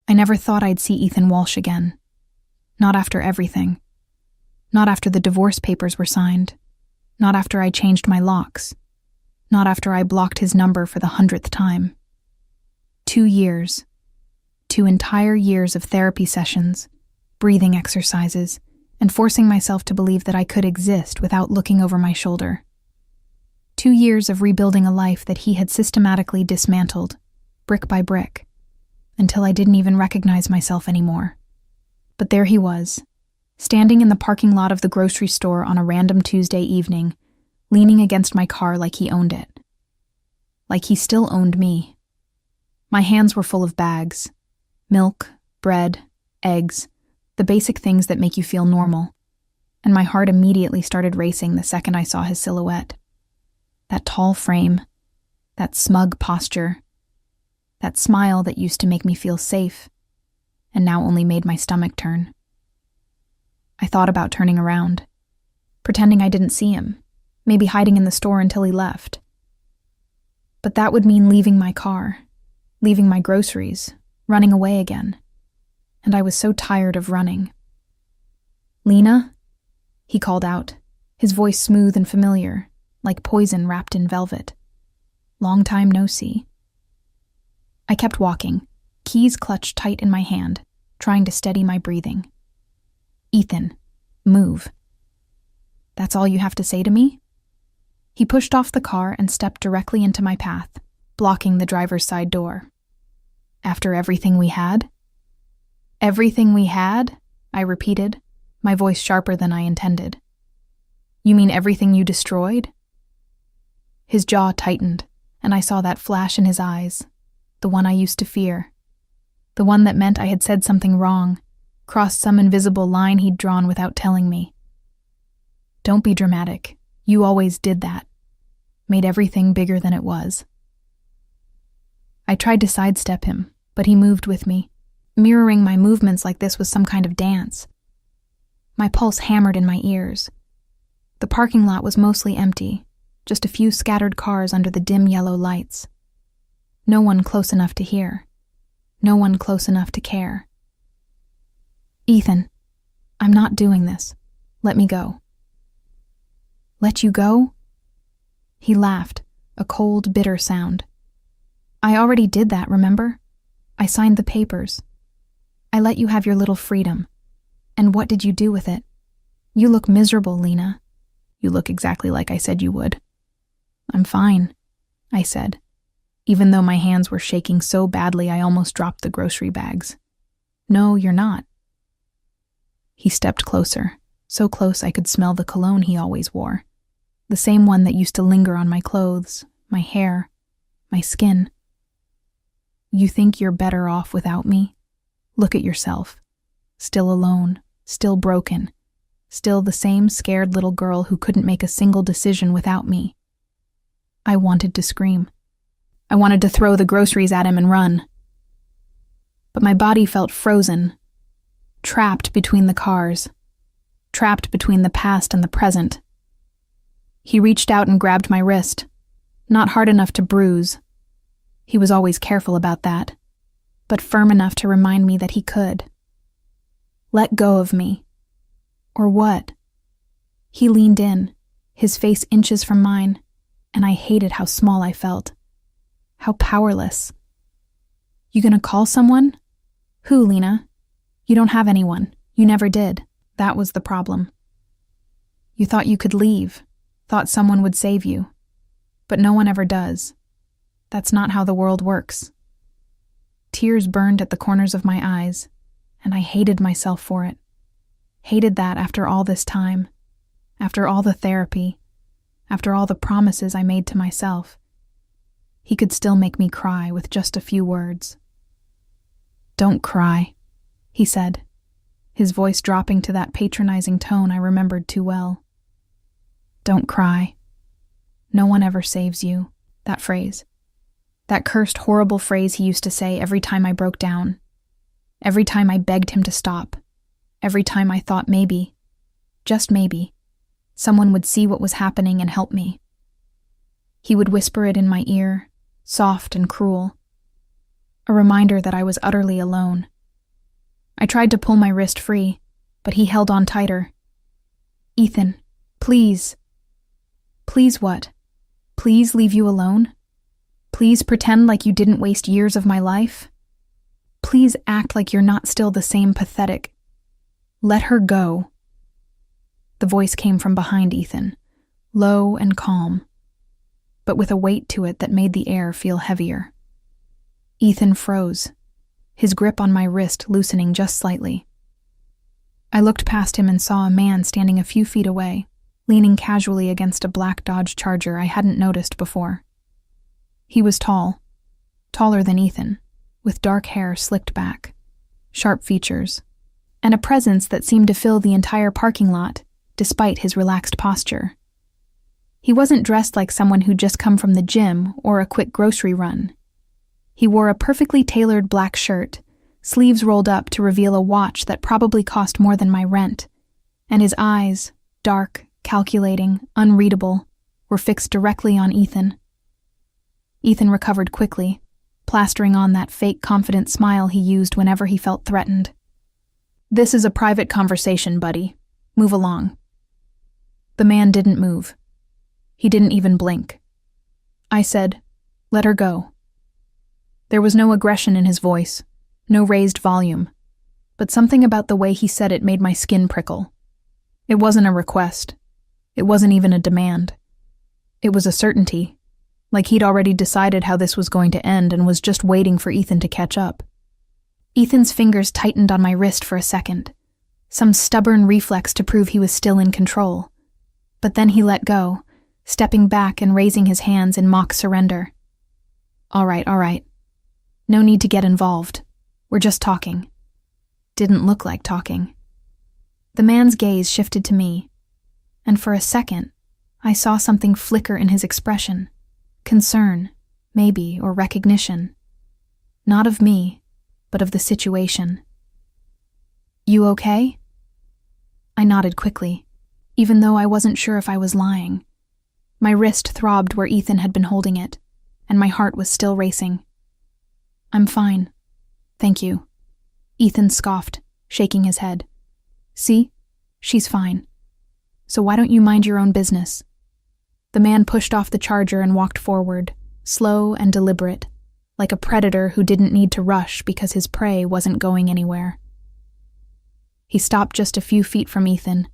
I never thought I'd see Ethan Walsh again. Not after everything. Not after the divorce papers were signed. Not after I changed my locks. Not after I blocked his number for the 100th time. 2 years. 2 entire years of therapy sessions, breathing exercises, and forcing myself to believe that I could exist without looking over my shoulder. 2 years of rebuilding a life that he had systematically dismantled, brick by brick, until I didn't even recognize myself anymore. But there he was, standing in the parking lot of the grocery store on a random Tuesday evening, leaning against my car like he owned it. Like he still owned me. My hands were full of bags. Milk, bread, eggs, the basic things that make you feel normal. And my heart immediately started racing the second I saw his silhouette. That tall frame, that smug posture, that smile that used to make me feel safe, and now only made my stomach turn. I thought about turning around, pretending I didn't see him, maybe hiding in the store until he left. But that would mean leaving my car, leaving my groceries, running away again. And I was so tired of running. "Lena?" he called out, his voice smooth and familiar, like poison wrapped in velvet. "Long time no see." I kept walking, keys clutched tight in my hand, trying to steady my breathing. "Ethan, move." "That's all you have to say to me?" He pushed off the car and stepped directly into my path, blocking the driver's side door. "After everything we had?" "Everything we had?" I repeated, my voice sharper than I intended. "You mean everything you destroyed?" His jaw tightened, and I saw that flash in his eyes, the one I used to fear. The one that meant I had said something wrong, crossed some invisible line he'd drawn without telling me. "Don't be dramatic. You always did that. Made everything bigger than it was." I tried to sidestep him, but he moved with me, mirroring my movements like this was some kind of dance. My pulse hammered in my ears. The parking lot was mostly empty, just a few scattered cars under the dim yellow lights. No one close enough to hear. No one close enough to care. "Ethan, I'm not doing this. Let me go." "Let you go?" He laughed, a cold, bitter sound. "I already did that, remember? I signed the papers. I let you have your little freedom. And what did you do with it? You look miserable, Lena." "You look exactly like I said you would." "I'm fine," I said, even though my hands were shaking so badly I almost dropped the grocery bags. "No, you're not." He stepped closer, so close I could smell the cologne he always wore, the same one that used to linger on my clothes, my hair, my skin. "You think you're better off without me? Look at yourself. Still alone, still broken, still the same scared little girl who couldn't make a single decision without me." I wanted to scream. I wanted to throw the groceries at him and run. But my body felt frozen, trapped between the cars, trapped between the past and the present. He reached out and grabbed my wrist, not hard enough to bruise. He was always careful about that, but firm enough to remind me that he could. "Let go of me." Or what? He leaned in, his face inches from mine, and I hated how small I felt. How powerless. "You gonna call someone?" "Who, Lena?" "You don't have anyone. You never did. That was the problem. You thought you could leave, thought someone would save you. But no one ever does. That's not how the world works." Tears burned at the corners of my eyes, and I hated myself for it. Hated that after all this time, after all the therapy, after all the promises I made to myself. He could still make me cry with just a few words. "Don't cry," he said, his voice dropping to that patronizing tone I remembered too well. "Don't cry. No one ever saves you." That phrase. That cursed, horrible phrase he used to say every time I broke down. Every time I begged him to stop. Every time I thought maybe, just maybe, someone would see what was happening and help me. He would whisper it in my ear, soft and cruel. A reminder that I was utterly alone, I tried to pull my wrist free, but he held on tighter. "Ethan, please." "Please what? Please leave you alone? Please pretend like you didn't waste years of my life? Please act like you're not still the same pathetic. Let her go." The voice came from behind Ethan, low and calm, but with a weight to it that made the air feel heavier. Ethan froze, his grip on my wrist loosening just slightly. I looked past him and saw a man standing a few feet away, leaning casually against a black Dodge Charger I hadn't noticed before. He was tall, taller than Ethan, with dark hair slicked back, sharp features, and a presence that seemed to fill the entire parking lot, despite his relaxed posture. He wasn't dressed like someone who'd just come from the gym or a quick grocery run. He wore a perfectly tailored black shirt, sleeves rolled up to reveal a watch that probably cost more than my rent, and his eyes, dark, calculating, unreadable, were fixed directly on Ethan. Ethan recovered quickly, plastering on that fake confident smile he used whenever he felt threatened. "This is a private conversation, buddy. Move along." The man didn't move. He didn't even blink. I said, "Let her go." There was no aggression in his voice, no raised volume, but something about the way he said it made my skin prickle. It wasn't a request. It wasn't even a demand. It was a certainty, like he'd already decided how this was going to end and was just waiting for Ethan to catch up. Ethan's fingers tightened on my wrist for a second, some stubborn reflex to prove he was still in control. But then he let go, stepping back and raising his hands in mock surrender. All right. No need to get involved. We're just talking." Didn't look like talking. The man's gaze shifted to me, and for a second, I saw something flicker in his expression. Concern, maybe, or recognition. Not of me, but of the situation. "You okay?" I nodded quickly, even though I wasn't sure if I was lying. My wrist throbbed where Ethan had been holding it, and my heart was still racing. "I'm fine. Thank you." Ethan scoffed, shaking his head. "See? She's fine. So why don't you mind your own business?" The man pushed off the Charger and walked forward, slow and deliberate, like a predator who didn't need to rush because his prey wasn't going anywhere. He stopped just a few feet from Ethan,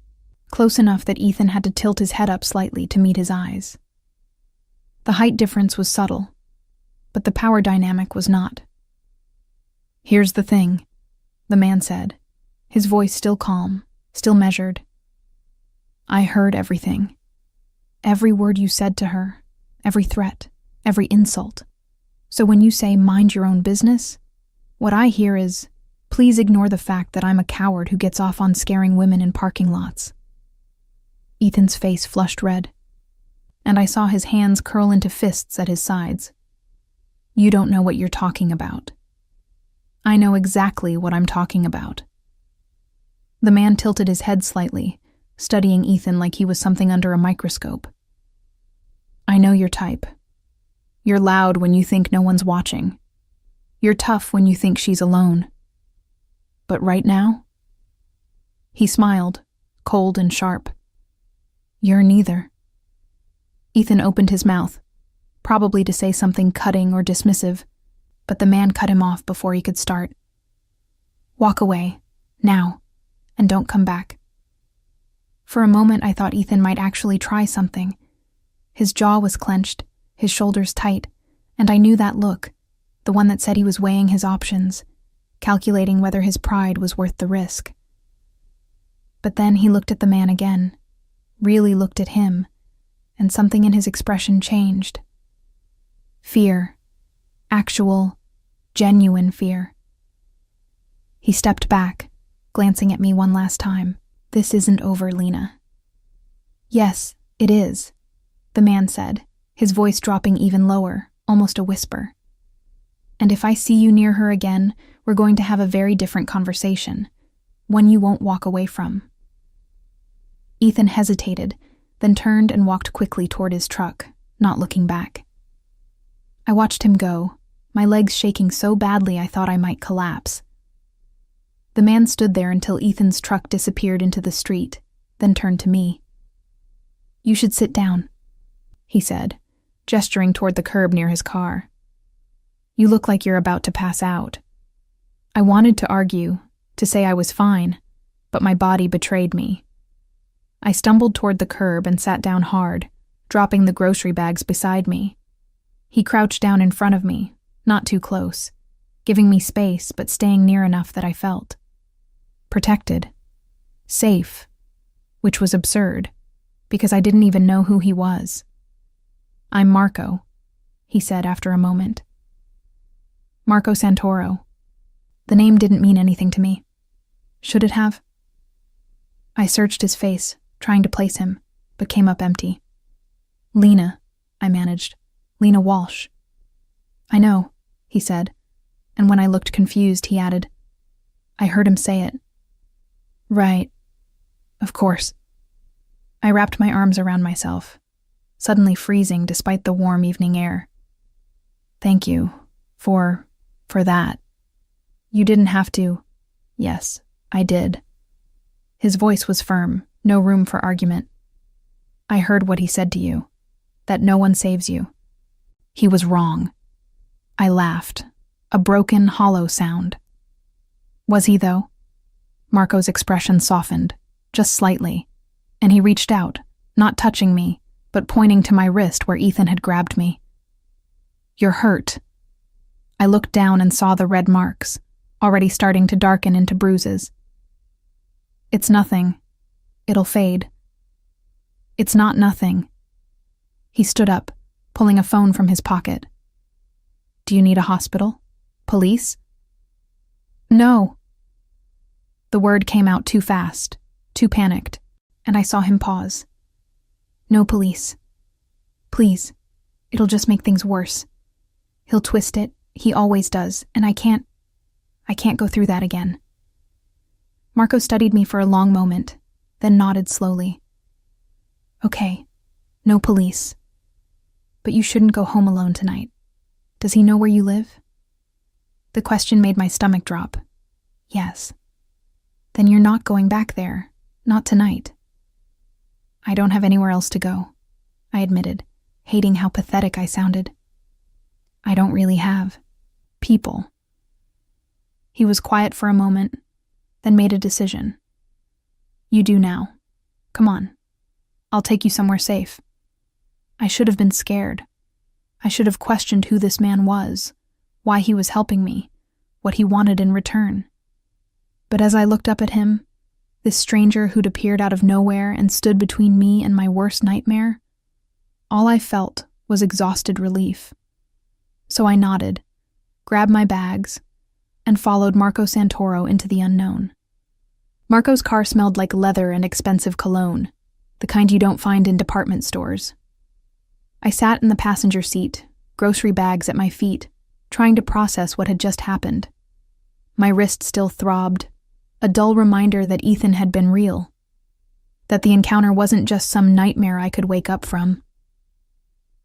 close enough that Ethan had to tilt his head up slightly to meet his eyes. The height difference was subtle, but the power dynamic was not. "Here's the thing," the man said, his voice still calm, still measured. "I heard everything. Every word you said to her, every threat, every insult. So when you say mind your own business, what I hear is, please ignore the fact that I'm a coward who gets off on scaring women in parking lots." Ethan's face flushed red, and I saw his hands curl into fists at his sides. "You don't know what you're talking about." "I know exactly what I'm talking about." The man tilted his head slightly, studying Ethan like he was something under a microscope. "I know your type. You're loud when you think no one's watching. You're tough when you think she's alone. But right now?" He smiled, cold and sharp. "You're neither." Ethan opened his mouth, probably to say something cutting or dismissive, but the man cut him off before he could start. "Walk away, now, and don't come back." For a moment I thought Ethan might actually try something. His jaw was clenched, his shoulders tight, and I knew that look, the one that said he was weighing his options, calculating whether his pride was worth the risk. But then he looked at the man again, really looked at him, and something in his expression changed. Fear. Actual, genuine fear. He stepped back, glancing at me one last time. "This isn't over, Lena." "Yes, it is," the man said, his voice dropping even lower, almost a whisper. "And if I see you near her again, we're going to have a very different conversation, one you won't walk away from." Ethan hesitated, then turned and walked quickly toward his truck, not looking back. I watched him go, my legs shaking so badly I thought I might collapse. The man stood there until Ethan's truck disappeared into the street, then turned to me. "You should sit down," he said, gesturing toward the curb near his car. "You look like you're about to pass out." I wanted to argue, to say I was fine, but my body betrayed me. I stumbled toward the curb and sat down hard, dropping the grocery bags beside me. He crouched down in front of me, not too close, giving me space but staying near enough that I felt protected, safe, which was absurd, because I didn't even know who he was. "I'm Marco," he said after a moment. "Marco Santoro." The name didn't mean anything to me. Should it have? I searched his face, trying to place him, but came up empty. "Lena," I managed. "Lena Walsh." "I know," he said, and when I looked confused, he added, "I heard him say it." "Right. Of course." I wrapped my arms around myself, suddenly freezing despite the warm evening air. "Thank you for that. You didn't have to." "Yes, I did." His voice was firm, no room for argument. "I heard what he said to you, that no one saves you." He was wrong. I laughed, a broken, hollow sound. Was he, though? Marco's expression softened, just slightly, and he reached out, not touching me, but pointing to my wrist where Ethan had grabbed me. "You're hurt." I looked down and saw the red marks, already starting to darken into bruises. "It's nothing. It'll fade." "It's not nothing." He stood up, pulling a phone from his pocket. "Do you need a hospital? Police?" "No." The word came out too fast, too panicked, and I saw him pause. "No police. Please. It'll just make things worse. He'll twist it, he always does, and I can't go through that again." Marco studied me for a long moment, then nodded slowly. "Okay, no police. But you shouldn't go home alone tonight. Does he know where you live?" The question made my stomach drop. "Yes." "Then you're not going back there. Not tonight." "I don't have anywhere else to go," I admitted, hating how pathetic I sounded. "I don't really have people." He was quiet for a moment, then made a decision. "You do now. Come on. I'll take you somewhere safe." I should have been scared. I should have questioned who this man was, why he was helping me, what he wanted in return. But as I looked up at him, this stranger who'd appeared out of nowhere and stood between me and my worst nightmare, all I felt was exhausted relief. So I nodded, grabbed my bags, and followed Marco Santoro into the unknown. Marco's car smelled like leather and expensive cologne, the kind you don't find in department stores. I sat in the passenger seat, grocery bags at my feet, trying to process what had just happened. My wrist still throbbed, a dull reminder that Ethan had been real, that the encounter wasn't just some nightmare I could wake up from.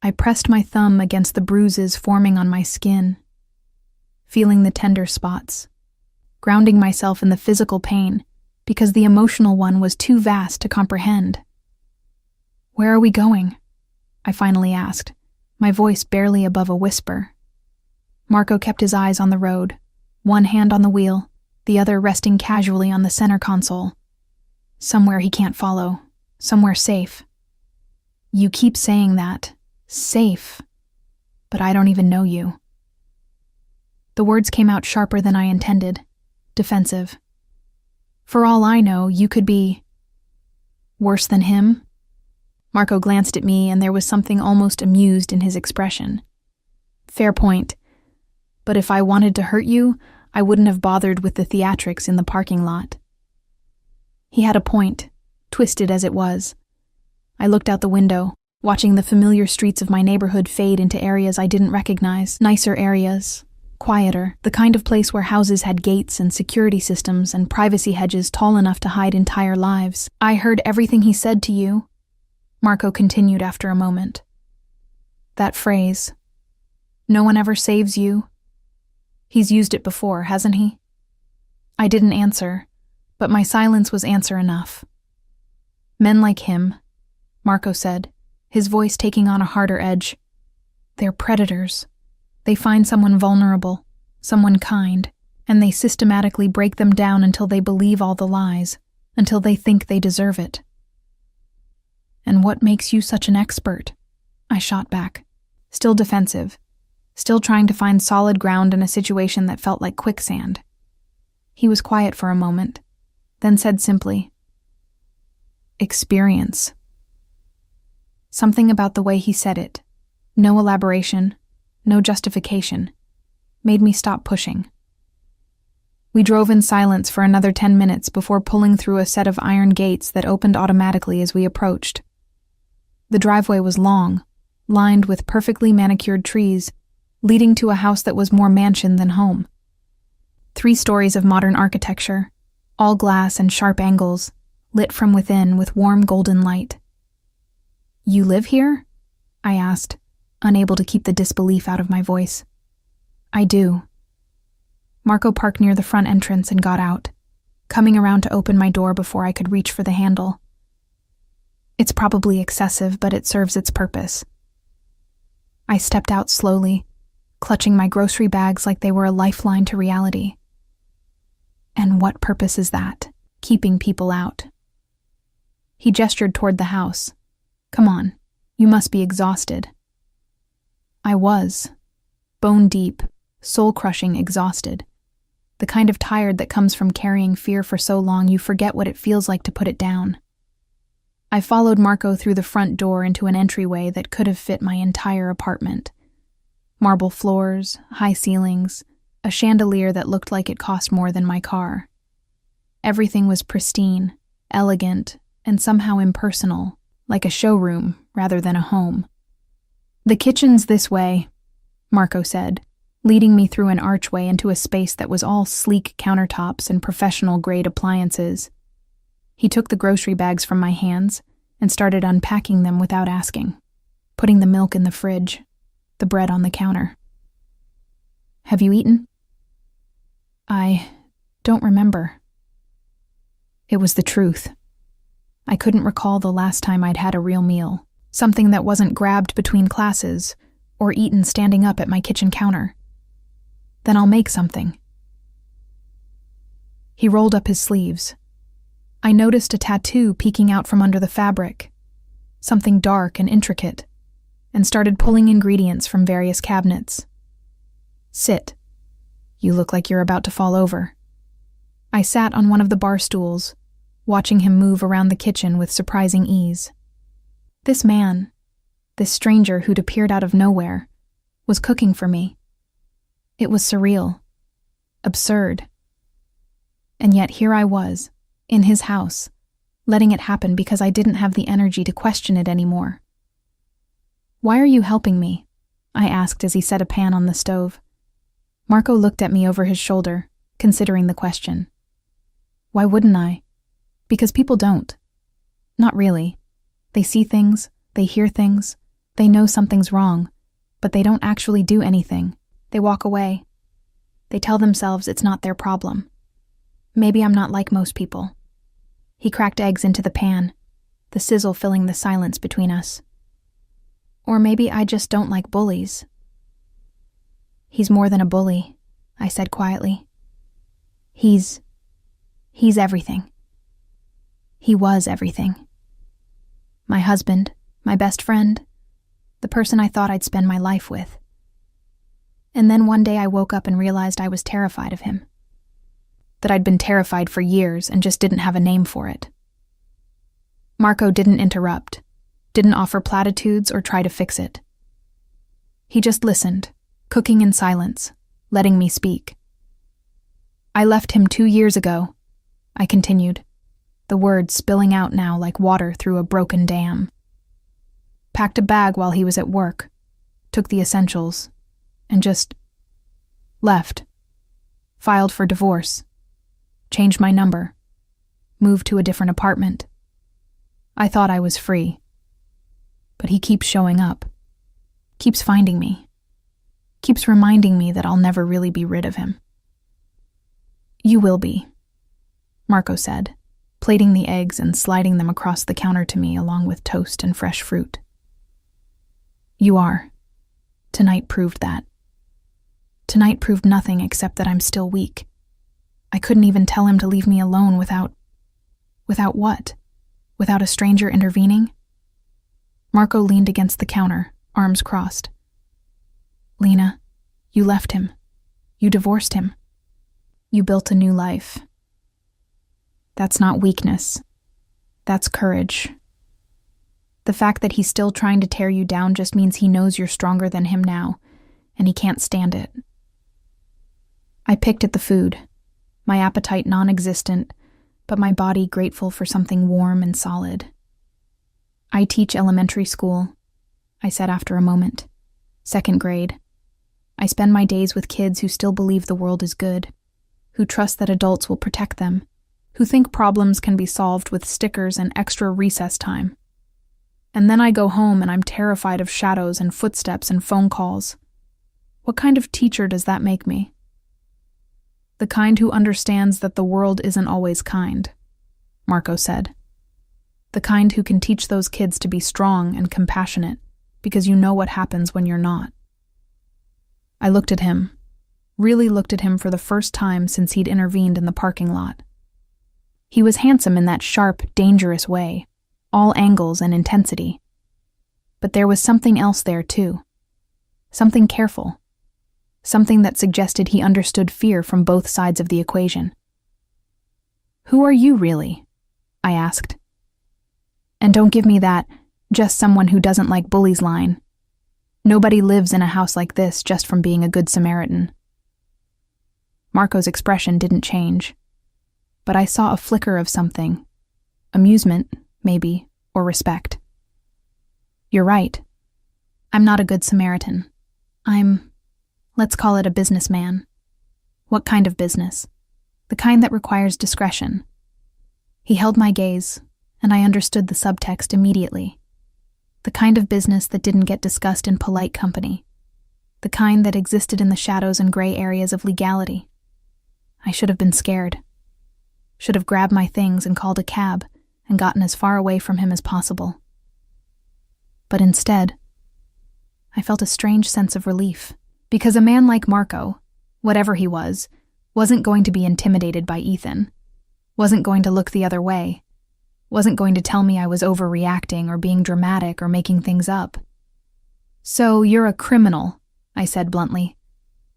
I pressed my thumb against the bruises forming on my skin, feeling the tender spots, grounding myself in the physical pain because the emotional one was too vast to comprehend. "Where are we going?" I finally asked, my voice barely above a whisper. Marco kept his eyes on the road, one hand on the wheel, the other resting casually on the center console. "Somewhere he can't follow, somewhere safe." "You keep saying that. Safe. But I don't even know you." The words came out sharper than I intended, defensive. "For all I know, you could be worse than him." Marco glanced at me and there was something almost amused in his expression. "Fair point. But if I wanted to hurt you, I wouldn't have bothered with the theatrics in the parking lot." He had a point, twisted as it was. I looked out the window, watching the familiar streets of my neighborhood fade into areas I didn't recognize, nicer areas, quieter, the kind of place where houses had gates and security systems and privacy hedges tall enough to hide entire lives. "I heard everything he said to you," Marco continued after a moment. "That phrase, 'No one ever saves you.' He's used it before, hasn't he?" I I didn't answer, but my silence was answer enough. Men like him, Marco said, his voice taking on a harder edge. They're predators. They find someone vulnerable, someone kind, and they systematically break them down until they believe all the lies, until they think they deserve it. And what makes you such an expert? I shot back, still defensive, still trying to find solid ground in a situation that felt like quicksand. He was quiet for a moment, then said simply, "Experience." Something about the way he said it, no elaboration, no justification, made me stop pushing. We drove in silence for another 10 minutes before pulling through a set of iron gates that opened automatically as we approached. The driveway was long, lined with perfectly manicured trees, leading to a house that was more mansion than home. 3 stories of modern architecture, all glass and sharp angles, lit from within with warm golden light. "You live here?" I asked, unable to keep the disbelief out of my voice. "I do." Marco parked near the front entrance and got out, coming around to open my door before I could reach for the handle. It's probably excessive, but it serves its purpose. I stepped out slowly, clutching my grocery bags like they were a lifeline to reality. And what purpose is that? Keeping people out. He gestured toward the house. "Come on, you must be exhausted." I was. Bone deep, soul-crushing exhausted. The kind of tired that comes from carrying fear for so long you forget what it feels like to put it down. I followed Marco through the front door into an entryway that could have fit my entire apartment. Marble floors, high ceilings, a chandelier that looked like it cost more than my car. Everything was pristine, elegant, and somehow impersonal, like a showroom rather than a home. "The kitchen's this way," Marco said, leading me through an archway into a space that was all sleek countertops and professional-grade appliances. He took the grocery bags from my hands and started unpacking them without asking, putting the milk in the fridge, the bread on the counter. "Have you eaten?" "I don't remember." It was the truth. I couldn't recall the last time I'd had a real meal, something that wasn't grabbed between classes or eaten standing up at my kitchen counter. "Then I'll make something." He rolled up his sleeves. I noticed a tattoo peeking out from under the fabric, something dark and intricate, and started pulling ingredients from various cabinets. "Sit. You look like you're about to fall over." I sat on one of the bar stools, watching him move around the kitchen with surprising ease. This man, this stranger who'd appeared out of nowhere, was cooking for me. It was surreal, absurd. And yet here I was, in his house, letting it happen because I didn't have the energy to question it anymore. "Why are you helping me?" I asked as he set a pan on the stove. Marco looked at me over his shoulder, considering the question. "Why wouldn't I? Because people don't. Not really. They see things, they hear things, they know something's wrong, but they don't actually do anything. They walk away. They tell themselves it's not their problem. Maybe I'm not like most people." He cracked eggs into the pan, the sizzle filling the silence between us. "Or maybe I just don't like bullies." "He's more than a bully," I said quietly. He's everything. He was everything. My husband, my best friend, the person I thought I'd spend my life with. And then one day I woke up and realized I was terrified of him. That I'd been terrified for years and just didn't have a name for it. Marco didn't interrupt, didn't offer platitudes or try to fix it. He just listened, cooking in silence, letting me speak. "I left him 2 years ago," I continued, the words spilling out now like water through a broken dam. "Packed a bag while he was at work, took the essentials, and just left. Filed for divorce. Changed my number. Moved to a different apartment. I thought I was free. But he keeps showing up. Keeps finding me. Keeps reminding me that I'll never really be rid of him." "You will be," Marco said, plating the eggs and sliding them across the counter to me along with toast and fresh fruit. You are. Tonight proved that. Tonight proved nothing except that I'm still weak. I couldn't even tell him to leave me alone without what? Without a stranger intervening? Marco leaned against the counter, arms crossed. Lena, you left him. You divorced him. You built a new life. That's not weakness. That's courage. The fact that he's still trying to tear you down just means he knows you're stronger than him now, and he can't stand it. I picked at the food, my appetite non-existent, but my body grateful for something warm and solid. I teach elementary school, I said after a moment. 2nd grade. I spend my days with kids who still believe the world is good, who trust that adults will protect them, who think problems can be solved with stickers and extra recess time. And then I go home and I'm terrified of shadows and footsteps and phone calls. What kind of teacher does that make me? The kind who understands that the world isn't always kind, Marco said. The kind who can teach those kids to be strong and compassionate, because you know what happens when you're not. I looked at him, really looked at him for the first time since he'd intervened in the parking lot. He was handsome in that sharp, dangerous way, all angles and intensity. But there was something else there too. Something careful. Something that suggested he understood fear from both sides of the equation. Who are you really? I asked. And don't give me that, just someone who doesn't like bullies line. Nobody lives in a house like this just from being a good Samaritan. Marco's expression didn't change, but I saw a flicker of something. Amusement, maybe, or respect. You're right. I'm not a good Samaritan. Let's call it a businessman. What kind of business? The kind that requires discretion. He held my gaze, and I understood the subtext immediately. The kind of business that didn't get discussed in polite company. The kind that existed in the shadows and gray areas of legality. I should have been scared. Should have grabbed my things and called a cab and gotten as far away from him as possible. But instead, I felt a strange sense of relief. Because a man like Marco, whatever he was, wasn't going to be intimidated by Ethan, wasn't going to look the other way, wasn't going to tell me I was overreacting or being dramatic or making things up. So you're a criminal, I said bluntly.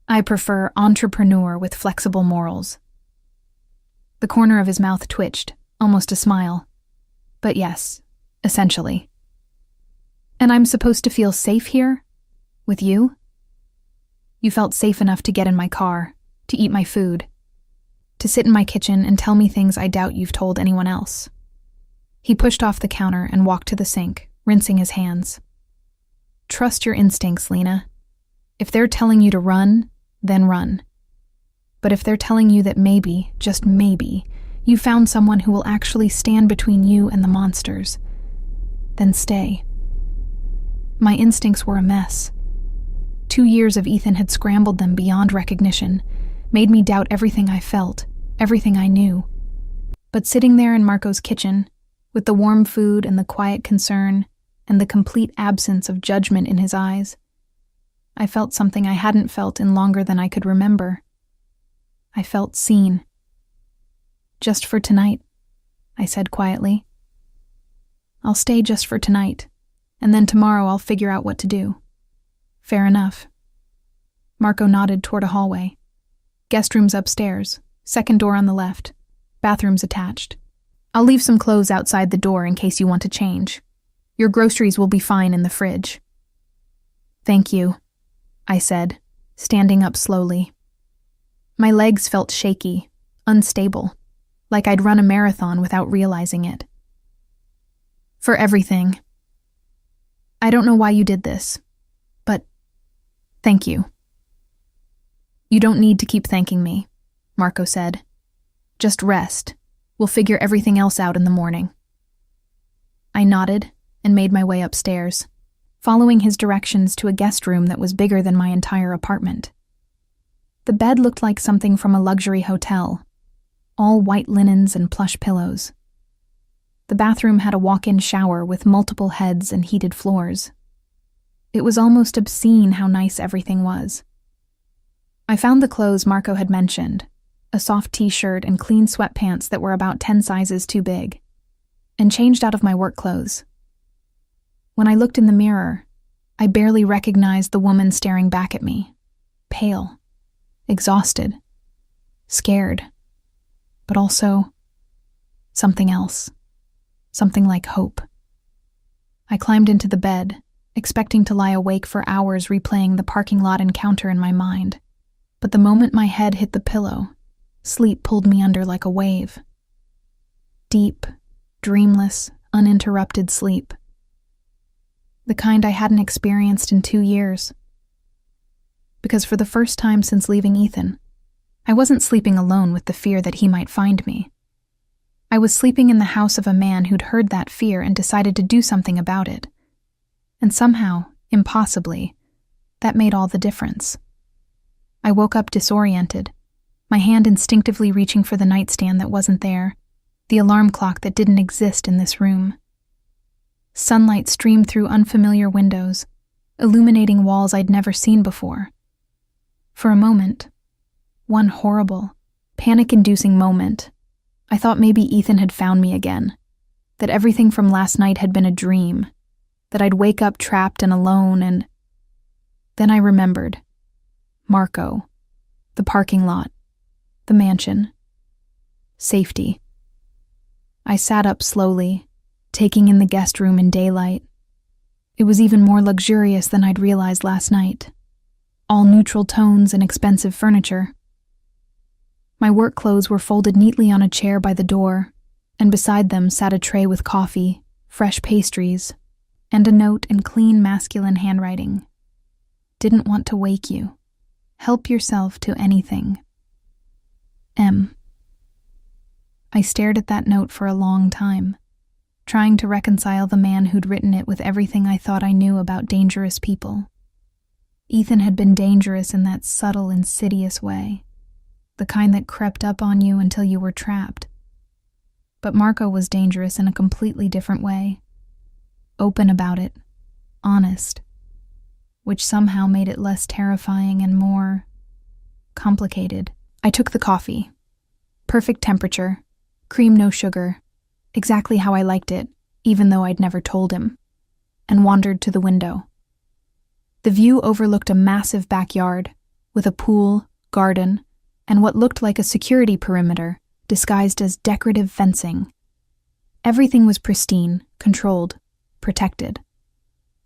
I prefer entrepreneur with flexible morals. The corner of his mouth twitched, almost a smile. But yes, essentially. And I'm supposed to feel safe here? With you? You felt safe enough to get in my car, to eat my food, to sit in my kitchen and tell me things I doubt you've told anyone else. He pushed off the counter and walked to the sink, rinsing his hands. Trust your instincts, Lena. If they're telling you to run, then run. But if they're telling you that maybe, just maybe, you found someone who will actually stand between you and the monsters, then stay. My instincts were a mess. 2 years of Ethan had scrambled them beyond recognition, made me doubt everything I felt, everything I knew. But sitting there in Marco's kitchen, with the warm food and the quiet concern and the complete absence of judgment in his eyes, I felt something I hadn't felt in longer than I could remember. I felt seen. Just for tonight, I said quietly. I'll stay just for tonight, and then tomorrow I'll figure out what to do. Fair enough. Marco nodded toward a hallway. Guest rooms upstairs, 2nd door on the left, bathrooms attached. I'll leave some clothes outside the door in case you want to change. Your groceries will be fine in the fridge. Thank you, I said, standing up slowly. My legs felt shaky, unstable, like I'd run a marathon without realizing it. For everything. I don't know why you did this, but thank you. You don't need to keep thanking me, Marco said. Just rest. We'll figure everything else out in the morning. I nodded and made my way upstairs, following his directions to a guest room that was bigger than my entire apartment. The bed looked like something from a luxury hotel. all white linens and plush pillows. The bathroom had a walk-in shower with multiple heads and heated floors. It was almost obscene how nice everything was. I found the clothes Marco had mentioned, a soft t-shirt and clean sweatpants that were about 10 sizes too big, and changed out of my work clothes. When I looked in the mirror, I barely recognized the woman staring back at me, pale, exhausted, scared, but also something else, something like hope. I climbed into the bed, expecting to lie awake for hours replaying the parking lot encounter in my mind, but the moment my head hit the pillow, sleep pulled me under like a wave. Deep, dreamless, uninterrupted sleep. The kind I hadn't experienced in 2 years. Because for the first time since leaving Ethan, I wasn't sleeping alone with the fear that he might find me. I was sleeping in the house of a man who'd heard that fear and decided to do something about it. And somehow, impossibly, that made all the difference. I woke up disoriented, my hand instinctively reaching for the nightstand that wasn't there, the alarm clock that didn't exist in this room. Sunlight streamed through unfamiliar windows, illuminating walls I'd never seen before. For a moment, one horrible, panic-inducing moment, I thought maybe Ethan had found me again, that everything from last night had been a dream, that I'd wake up trapped and alone, and then I remembered. Marco, the parking lot, the mansion, safety. I sat up slowly, taking in the guest room in daylight. It was even more luxurious than I'd realized last night. All neutral tones and expensive furniture. My work clothes were folded neatly on a chair by the door, and beside them sat a tray with coffee, fresh pastries, and a note in clean masculine handwriting. Didn't want to wake you. Help yourself to anything. M. I stared at that note for a long time, trying to reconcile the man who'd written it with everything I thought I knew about dangerous people. Ethan had been dangerous in that subtle, insidious way, the kind that crept up on you until you were trapped. But Marco was dangerous in a completely different way. Open about it, honest, which somehow made it less terrifying and more complicated. I took the coffee. Perfect temperature, cream no sugar, exactly how I liked it, even though I'd never told him, and wandered to the window. The view overlooked a massive backyard, with a pool, garden, and what looked like a security perimeter, disguised as decorative fencing. Everything was pristine, controlled, protected.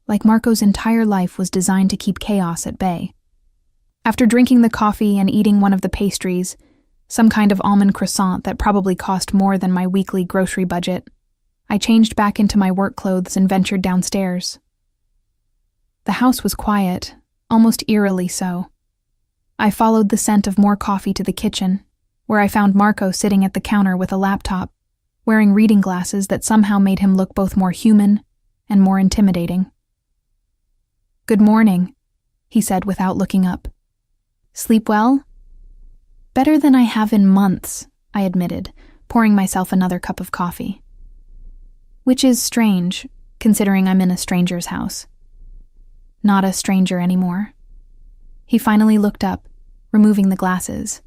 Like Marco's entire life was designed to keep chaos at bay. After drinking the coffee and eating one of the pastries, some kind of almond croissant that probably cost more than my weekly grocery budget, I changed back into my work clothes and ventured downstairs. The house was quiet, almost eerily so. I followed the scent of more coffee to the kitchen, where I found Marco sitting at the counter with a laptop, wearing reading glasses that somehow made him look both more human and more intimidating. "Good morning," he said without looking up. "Sleep well?" "Better than I have in months," I admitted, pouring myself another cup of coffee. Which is strange, considering I'm in a stranger's house. Not a stranger anymore. He finally looked up, removing the glasses.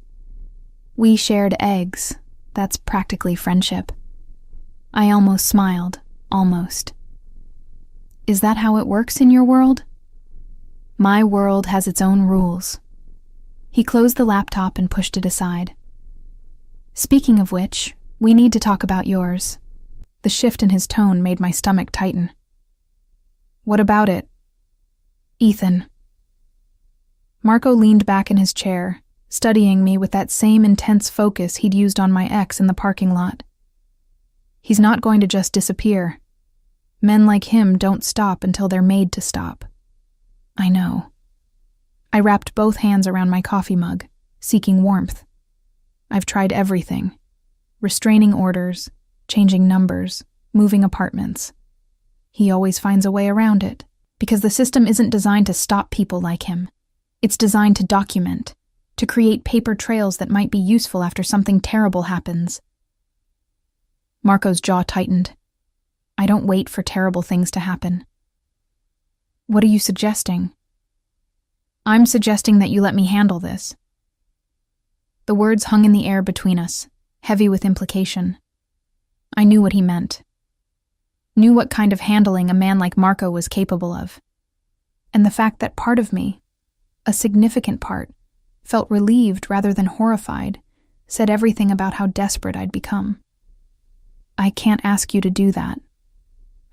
"We shared eggs. That's practically friendship." I almost smiled, almost. "Is that how it works in your world?" "My world has its own rules." He closed the laptop and pushed it aside. "Speaking of which, we need to talk about yours." The shift in his tone made my stomach tighten. "What about it?" "Ethan." Marco leaned back in his chair, studying me with that same intense focus he'd used on my ex in the parking lot. "He's not going to just disappear. Men like him don't stop until they're made to stop." "I know." I wrapped both hands around my coffee mug, seeking warmth. "I've tried everything. Restraining orders, changing numbers, moving apartments. He always finds a way around it, because the system isn't designed to stop people like him. It's designed to document, to create paper trails that might be useful after something terrible happens. Marco's jaw tightened. I don't wait for terrible things to happen. What are you suggesting? I'm suggesting that you let me handle this. The words hung in the air between us, heavy with implication. I knew what he meant. Knew what kind of handling a man like Marco was capable of. And the fact that part of me, a significant part, felt relieved rather than horrified, said everything about how desperate I'd become. I can't ask you to do that,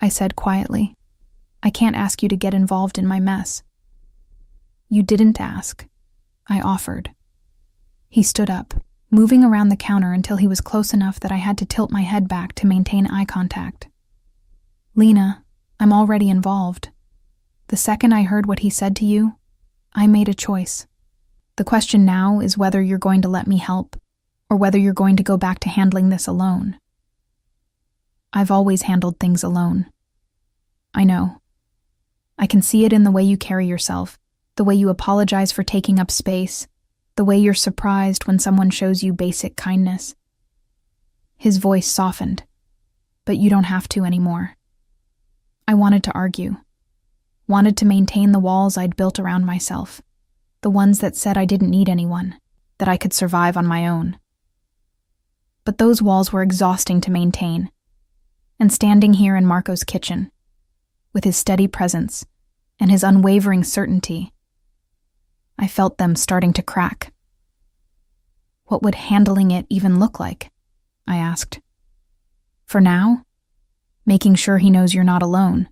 I said quietly. I can't ask you to get involved in my mess. You didn't ask, I offered. He stood up, moving around the counter until he was close enough that I had to tilt my head back to maintain eye contact. Lena, I'm already involved. The second I heard what he said to you, I made a choice. The question now is whether you're going to let me help, or whether you're going to go back to handling this alone. I've always handled things alone. I know. I can see it in the way you carry yourself, the way you apologize for taking up space, the way you're surprised when someone shows you basic kindness. His voice softened, but you don't have to anymore. I wanted to argue, wanted to maintain the walls I'd built around myself, the ones that said I didn't need anyone, that I could survive on my own. But those walls were exhausting to maintain, and standing here in Marco's kitchen, with his steady presence and his unwavering certainty, I felt them starting to crack. What would handling it even look like? I asked. For now, making sure he knows you're not alone,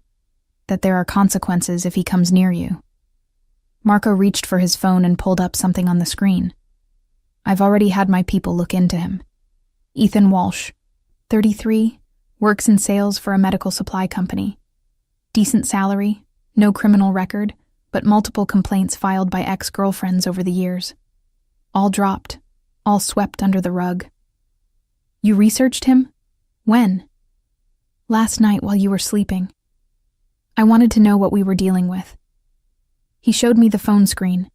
that there are consequences if he comes near you. Marco reached for his phone and pulled up something on the screen. I've already had my people look into him. Ethan Walsh, 33, works in sales for a medical supply company. Decent salary, no criminal record, but multiple complaints filed by ex-girlfriends over the years. All dropped, all swept under the rug. You researched him? When? Last night while you were sleeping. I wanted to know what we were dealing with. He showed me the phone screen,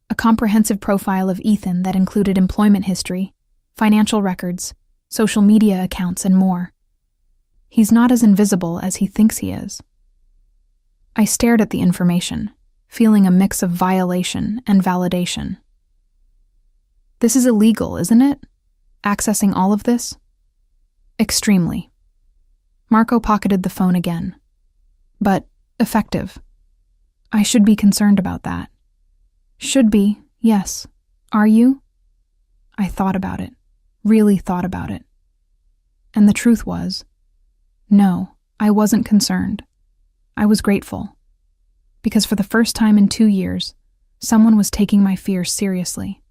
a comprehensive profile of Ethan that included employment history, financial records, social media accounts, and more. He's not as invisible as he thinks he is. I stared at the information, feeling a mix of violation and validation. This is illegal, isn't it? Accessing all of this? Extremely. Marco pocketed the phone again. But effective. I should be concerned about that. Should be, yes. Are you? I thought about it, really thought about it. And the truth was, no, I wasn't concerned. I was grateful. Because for the first time in 2 years, someone was taking my fears seriously.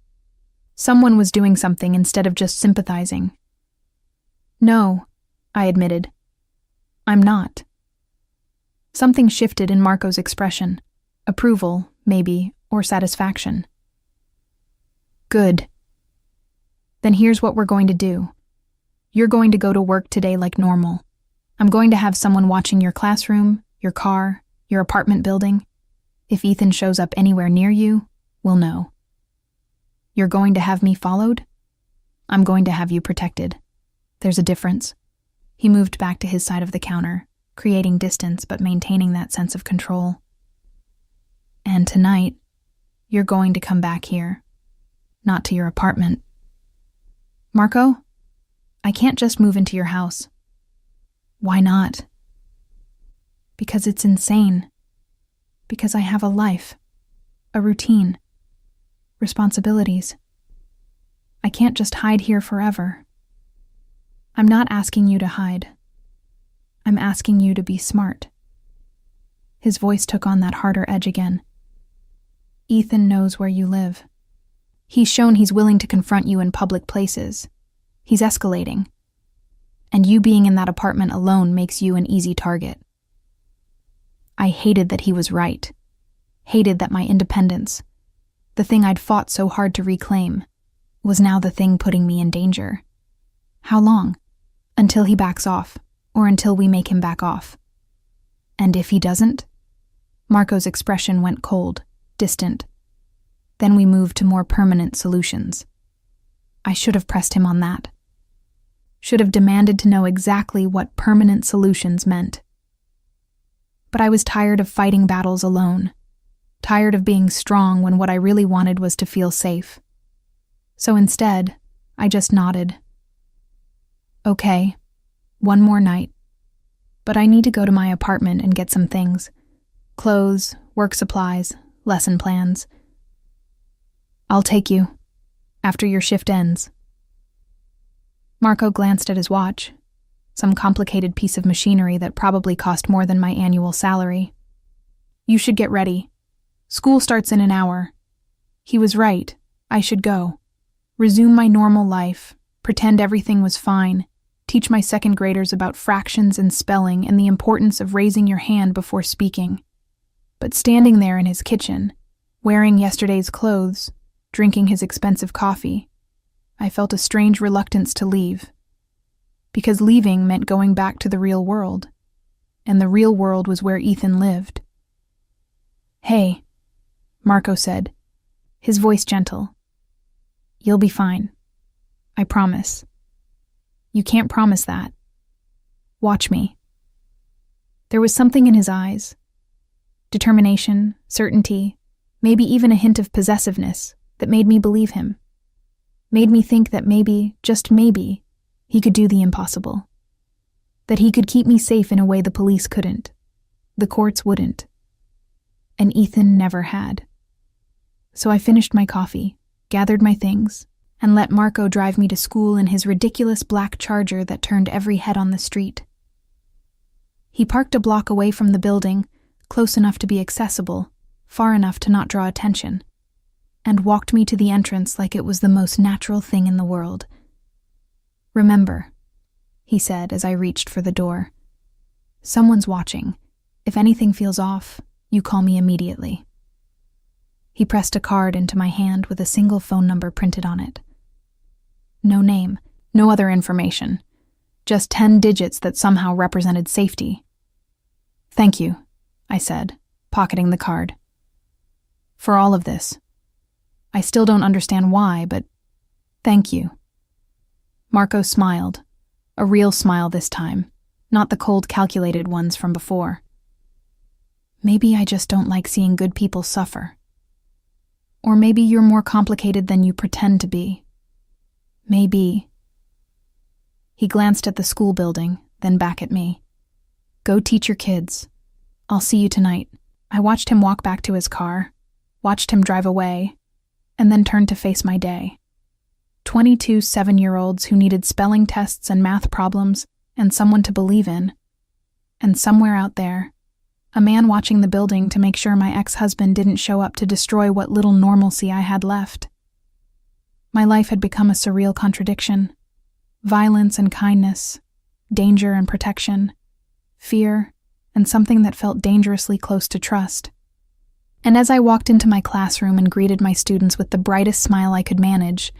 Someone was doing something instead of just sympathizing. No, I admitted. I'm not. Something shifted in Marco's expression. Approval, maybe, or satisfaction. Good. Then here's what we're going to do. You're going to go to work today like normal. I'm going to have someone watching your classroom, your car, your apartment building. If Ethan shows up anywhere near you, we'll know. You're going to have me followed? I'm going to have you protected. There's a difference. He moved back to his side of the counter, creating distance but maintaining that sense of control. And tonight, you're going to come back here, not to your apartment. Marco, I can't just move into your house. Why not? Because it's insane. Because I have a life, a routine, responsibilities. I can't just hide here forever. I'm not asking you to hide. I'm asking you to be smart. His voice took on that harder edge again. Ethan knows where you live. He's shown he's willing to confront you in public places. He's escalating. And you being in that apartment alone makes you an easy target. I hated that he was right. Hated that my independence, the thing I'd fought so hard to reclaim, was now the thing putting me in danger. How long? Until he backs off, or until we make him back off. And if he doesn't? Marco's expression went cold, distant. Then we moved to more permanent solutions. I should have pressed him on that. Should have demanded to know exactly what permanent solutions meant. But I was tired of fighting battles alone, tired of being strong when what I really wanted was to feel safe. So instead, I just nodded. Okay, one more night. But I need to go to my apartment and get some things. Clothes, work supplies, lesson plans. I'll take you, after your shift ends. Marco glanced at his watch, some complicated piece of machinery that probably cost more than my annual salary. You should get ready. School starts in an hour. He was right. I should go. Resume my normal life, pretend everything was fine, teach my second graders about fractions and spelling and the importance of raising your hand before speaking. But standing there in his kitchen, wearing yesterday's clothes, drinking his expensive coffee, I felt a strange reluctance to leave. Because leaving meant going back to the real world, and the real world was where Ethan lived. Hey, Marco said, his voice gentle. You'll be fine. I promise. You can't promise that. Watch me. There was something in his eyes. Determination, certainty, maybe even a hint of possessiveness that made me believe him. Made me think that maybe, just maybe, he could do the impossible. That he could keep me safe in a way the police couldn't, the courts wouldn't. And Ethan never had. So I finished my coffee, gathered my things, and let Marco drive me to school in his ridiculous black Charger that turned every head on the street. He parked a block away from the building, close enough to be accessible, far enough to not draw attention, and walked me to the entrance like it was the most natural thing in the world. Remember, he said as I reached for the door. Someone's watching. If anything feels off, you call me immediately. He pressed a card into my hand with a single phone number printed on it. No name, no other information. Just 10 digits that somehow represented safety. Thank you, I said, pocketing the card. For all of this. I still don't understand why, but thank you. Marco smiled, a real smile this time, not the cold, calculated ones from before. Maybe I just don't like seeing good people suffer. Or maybe you're more complicated than you pretend to be. Maybe. He glanced at the school building, then back at me. Go teach your kids. I'll see you tonight. I watched him walk back to his car, watched him drive away, and then turned to face my day. 22 7-year-olds who needed spelling tests and math problems and someone to believe in. And somewhere out there, a man watching the building to make sure my ex-husband didn't show up to destroy what little normalcy I had left. My life had become a surreal contradiction. Violence and kindness, danger and protection, fear, and something that felt dangerously close to trust. And as I walked into my classroom and greeted my students with the brightest smile I could manage,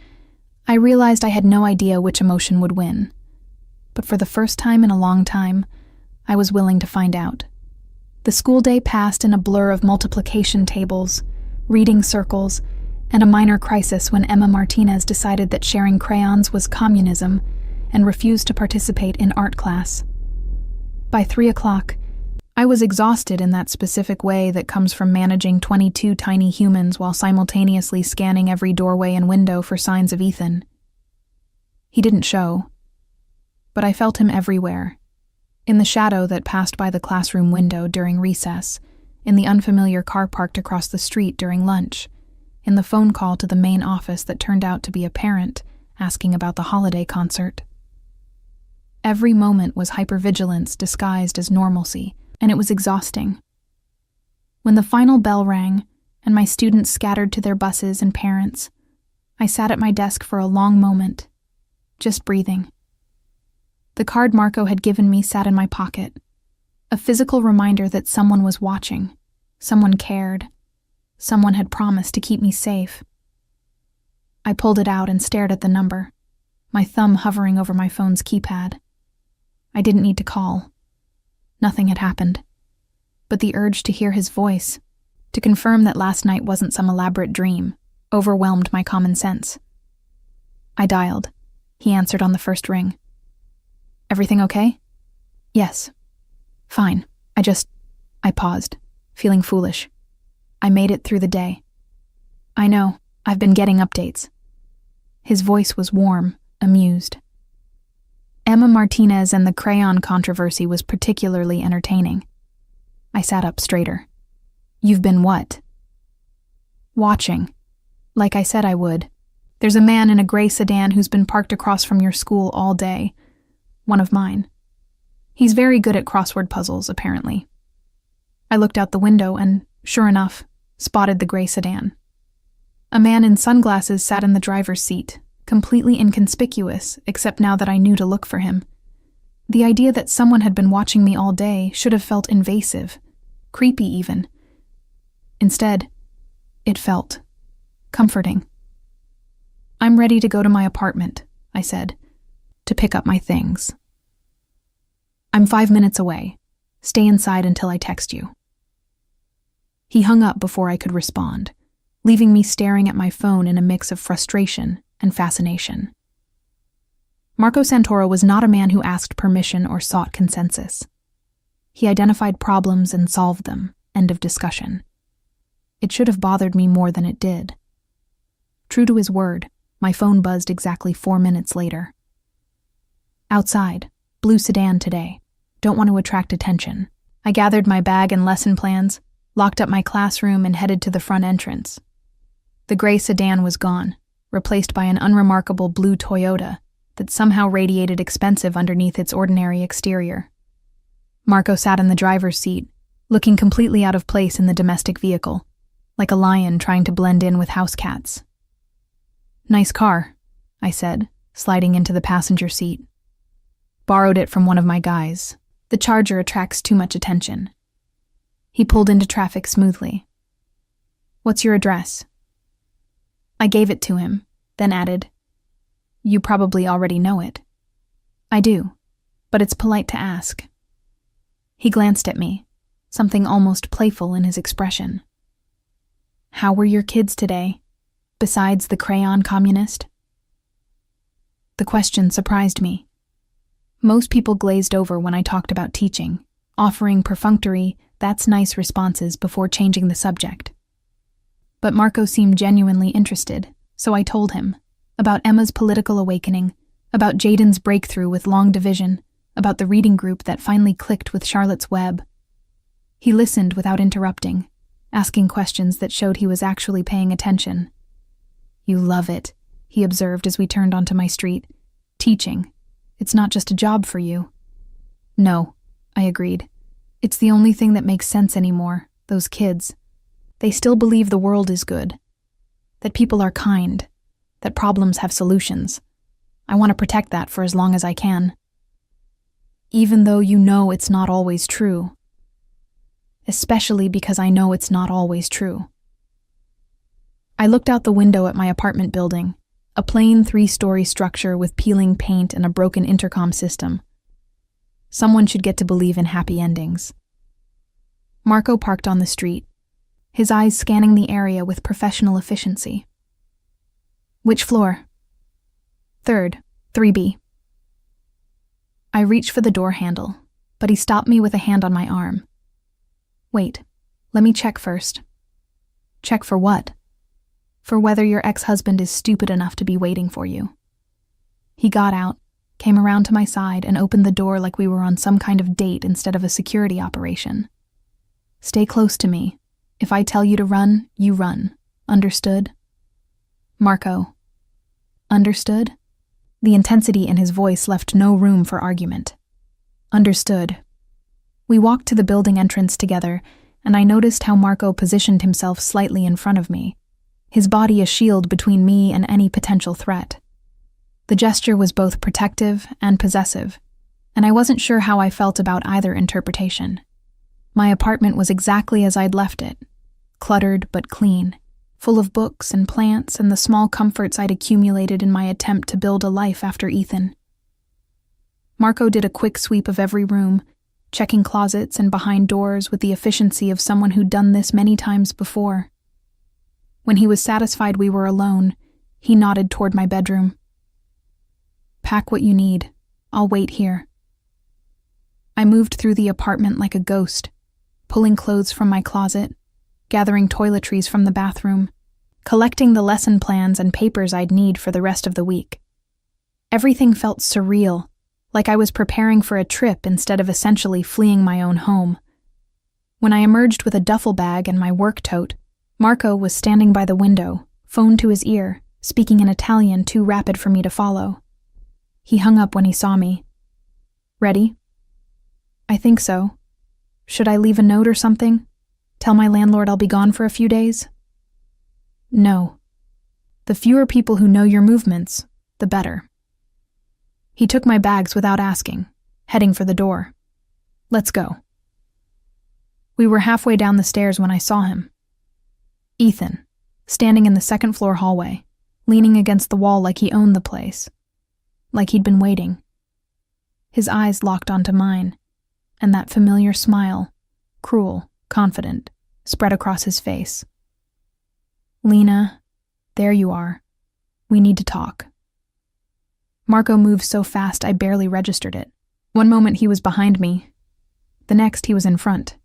I realized I had no idea which emotion would win. But for the first time in a long time, I was willing to find out. The school day passed in a blur of multiplication tables, reading circles, and a minor crisis when Emma Martinez decided that sharing crayons was communism and refused to participate in art class. By 3 o'clock, I was exhausted in that specific way that comes from managing 22 tiny humans while simultaneously scanning every doorway and window for signs of Ethan. He didn't show, but I felt him everywhere. In the shadow that passed by the classroom window during recess, in the unfamiliar car parked across the street during lunch, in the phone call to the main office that turned out to be a parent asking about the holiday concert. Every moment was hypervigilance disguised as normalcy, and it was exhausting. When the final bell rang and my students scattered to their buses and parents, I sat at my desk for a long moment, just breathing. The card Marco had given me sat in my pocket, a physical reminder that someone was watching, someone cared, someone had promised to keep me safe. I pulled it out and stared at the number, my thumb hovering over my phone's keypad. I didn't need to call. Nothing had happened. But the urge to hear his voice, to confirm that last night wasn't some elaborate dream, overwhelmed my common sense. I dialed. He answered on the first ring. Everything okay? Yes. Fine. I paused, feeling foolish. I made it through the day. I know. I've been getting updates. His voice was warm, amused. Emma Martinez and the crayon controversy was particularly entertaining. I sat up straighter. You've been what? Watching. Like I said I would. There's a man in a gray sedan who's been parked across from your school all day. One of mine. He's very good at crossword puzzles, apparently. I looked out the window and, sure enough, spotted the gray sedan. A man in sunglasses sat in the driver's seat, completely inconspicuous, except now that I knew to look for him. The idea that someone had been watching me all day should have felt invasive, creepy even. Instead, it felt comforting. I'm ready to go to my apartment, I said, to pick up my things. I'm 5 minutes away. Stay inside until I text you. He hung up before I could respond, leaving me staring at my phone in a mix of frustration and fascination. Marco Santoro was not a man who asked permission or sought consensus. He identified problems and solved them. End of discussion. It should have bothered me more than it did. True to his word, my phone buzzed exactly 4 minutes later. Outside, blue sedan today. Don't want to attract attention. I gathered my bag and lesson plans, locked up my classroom, and headed to the front entrance. The gray sedan was gone, replaced by an unremarkable blue Toyota that somehow radiated expensive underneath its ordinary exterior. Marco sat in the driver's seat, looking completely out of place in the domestic vehicle, like a lion trying to blend in with house cats. Nice car, I said, sliding into the passenger seat. Borrowed it from one of my guys. The Charger attracts too much attention. He pulled into traffic smoothly. What's your address? I gave it to him, then added, You probably already know it. I do, but it's polite to ask. He glanced at me, something almost playful in his expression. How were your kids today, besides the crayon communist? The question surprised me. Most people glazed over when I talked about teaching, offering perfunctory, that's nice responses before changing the subject. But Marco seemed genuinely interested, so I told him about Emma's political awakening, about Jaden's breakthrough with long division, about the reading group that finally clicked with Charlotte's Web. He listened without interrupting, asking questions that showed he was actually paying attention. You love it, he observed as we turned onto my street. Teaching. It's not just a job for you. No, I agreed. It's the only thing that makes sense anymore, those kids. They still believe the world is good, that people are kind, that problems have solutions. I want to protect that for as long as I can. Even though you know it's not always true. Especially because I know it's not always true. I looked out the window at my apartment building, a plain 3-story structure with peeling paint and a broken intercom system. Someone should get to believe in happy endings. Marco parked on the street, his eyes scanning the area with professional efficiency. Which floor? 3rd, 3B. I reached for the door handle, but he stopped me with a hand on my arm. Wait, let me check first. Check for what? For whether your ex-husband is stupid enough to be waiting for you. He got out, came around to my side, and opened the door like we were on some kind of date instead of a security operation. Stay close to me. If I tell you to run, you run. Understood? Marco. Understood? The intensity in his voice left no room for argument. Understood. We walked to the building entrance together, and I noticed how Marco positioned himself slightly in front of me, his body a shield between me and any potential threat. The gesture was both protective and possessive, and I wasn't sure how I felt about either interpretation. My apartment was exactly as I'd left it, cluttered but clean, full of books and plants and the small comforts I'd accumulated in my attempt to build a life after Ethan. Marco did a quick sweep of every room, checking closets and behind doors with the efficiency of someone who'd done this many times before. When he was satisfied we were alone, he nodded toward my bedroom. "Pack what you need. I'll wait here." I moved through the apartment like a ghost, pulling clothes from my closet, gathering toiletries from the bathroom, collecting the lesson plans and papers I'd need for the rest of the week. Everything felt surreal, like I was preparing for a trip instead of essentially fleeing my own home. When I emerged with a duffel bag and my work tote, Marco was standing by the window, phone to his ear, speaking in Italian too rapid for me to follow. He hung up when he saw me. "Ready?" "I think so. Should I leave a note or something? Tell my landlord I'll be gone for a few days?" "No. The fewer people who know your movements, the better." He took my bags without asking, heading for the door. "Let's go." We were halfway down the stairs when I saw him. Ethan, standing in the second-floor hallway, leaning against the wall like he owned the place, like he'd been waiting. His eyes locked onto mine, and that familiar smile, cruel, confident, spread across his face. "Lena, there you are. We need to talk." Marco moved so fast I barely registered it. One moment he was behind me, the next he was in front,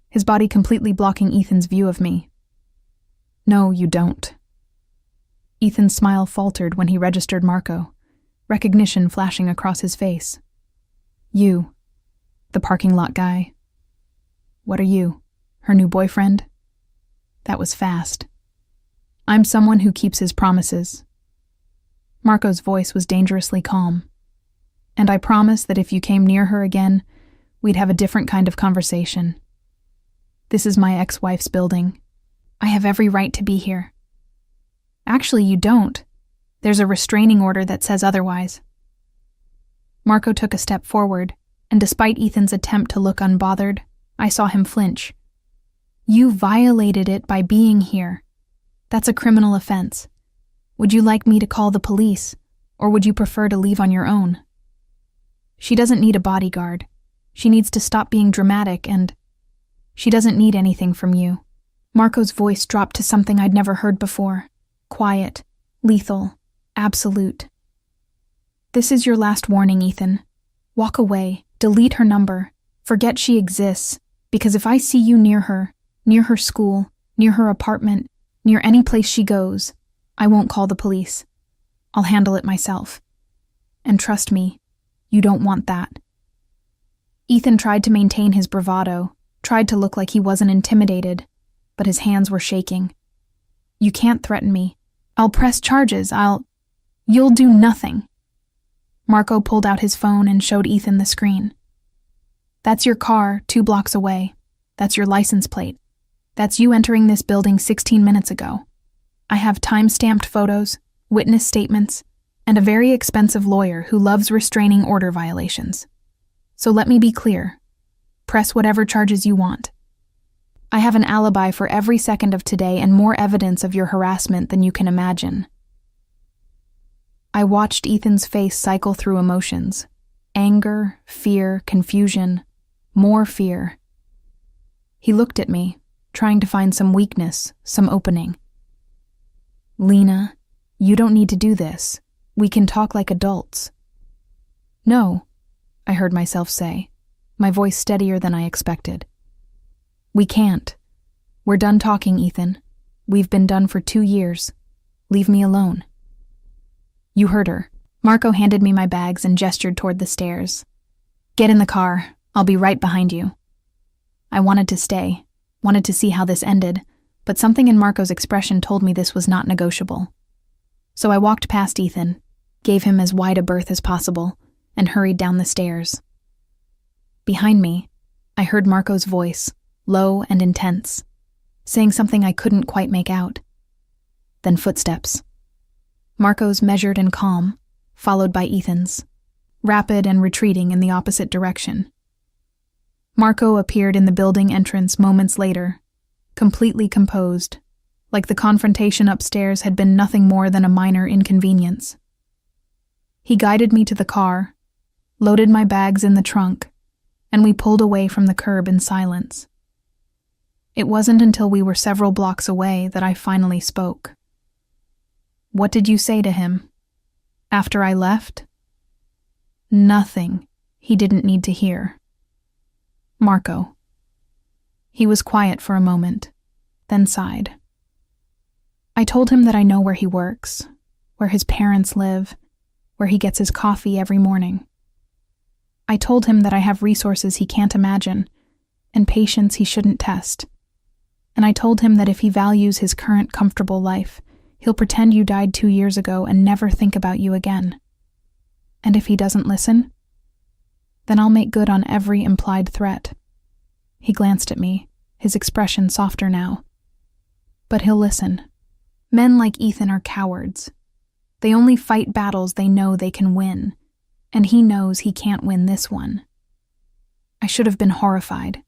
his body completely blocking Ethan's view of me. "No, you don't." Ethan's smile faltered when he registered Marco, recognition flashing across his face. "You, the parking lot guy. What are you, her new boyfriend?" That was fast. "I'm someone who keeps his promises." Marco's voice was dangerously calm. "And I promise that if you came near her again, we'd have a different kind of conversation. This is my ex-wife's building. I have every right to be here." "Actually, you don't. There's a restraining order that says otherwise." Marco took a step forward, and despite Ethan's attempt to look unbothered, I saw him flinch. "You violated it by being here. That's a criminal offense. Would you like me to call the police, or would you prefer to leave on your own?" "She doesn't need a bodyguard. She needs to stop being dramatic and she doesn't need anything from you." Marco's voice dropped to something I'd never heard before. Quiet, lethal, absolute. "This is your last warning, Ethan. Walk away, delete her number, forget she exists, because if I see you near her school, near her apartment, near any place she goes, I won't call the police. I'll handle it myself. And trust me, you don't want that." Ethan tried to maintain his bravado, tried to look like he wasn't intimidated, but his hands were shaking. "You can't threaten me. I'll press charges. You'll do nothing." Marco pulled out his phone and showed Ethan the screen. "That's your car 2 blocks away. That's your license plate. That's you entering this building 16 minutes ago. I have time-stamped photos, witness statements, and a very expensive lawyer who loves restraining order violations. So let me be clear. Press whatever charges you want. I have an alibi for every second of today and more evidence of your harassment than you can imagine." I watched Ethan's face cycle through emotions. Anger, fear, confusion, more fear. He looked at me, trying to find some weakness, some opening. "Lena, you don't need to do this. We can talk like adults." "No," I heard myself say, my voice steadier than I expected. "We can't. We're done talking, Ethan. We've been done for 2 years. Leave me alone." "You heard her." Marco handed me my bags and gestured toward the stairs. "Get in the car. I'll be right behind you." I wanted to stay, wanted to see how this ended, but something in Marco's expression told me this was not negotiable. So I walked past Ethan, gave him as wide a berth as possible, and hurried down the stairs. Behind me, I heard Marco's voice, low and intense, saying something I couldn't quite make out. Then footsteps. Marco's measured and calm, followed by Ethan's, rapid and retreating in the opposite direction. Marco appeared in the building entrance moments later, completely composed, like the confrontation upstairs had been nothing more than a minor inconvenience. He guided me to the car, loaded my bags in the trunk, and we pulled away from the curb in silence. It wasn't until we were several blocks away that I finally spoke. "What did you say to him? After I left?" "Nothing he didn't need to hear." "Marco." He was quiet for a moment, then sighed. "I told him that I know where he works, where his parents live, where he gets his coffee every morning. I told him that I have resources he can't imagine, and patience he shouldn't test. And I told him that if he values his current comfortable life, he'll pretend you died 2 years ago and never think about you again. And if he doesn't listen, then I'll make good on every implied threat." He glanced at me, his expression softer now. "But he'll listen. Men like Ethan are cowards. They only fight battles they know they can win, and he knows he can't win this one." I should have been horrified.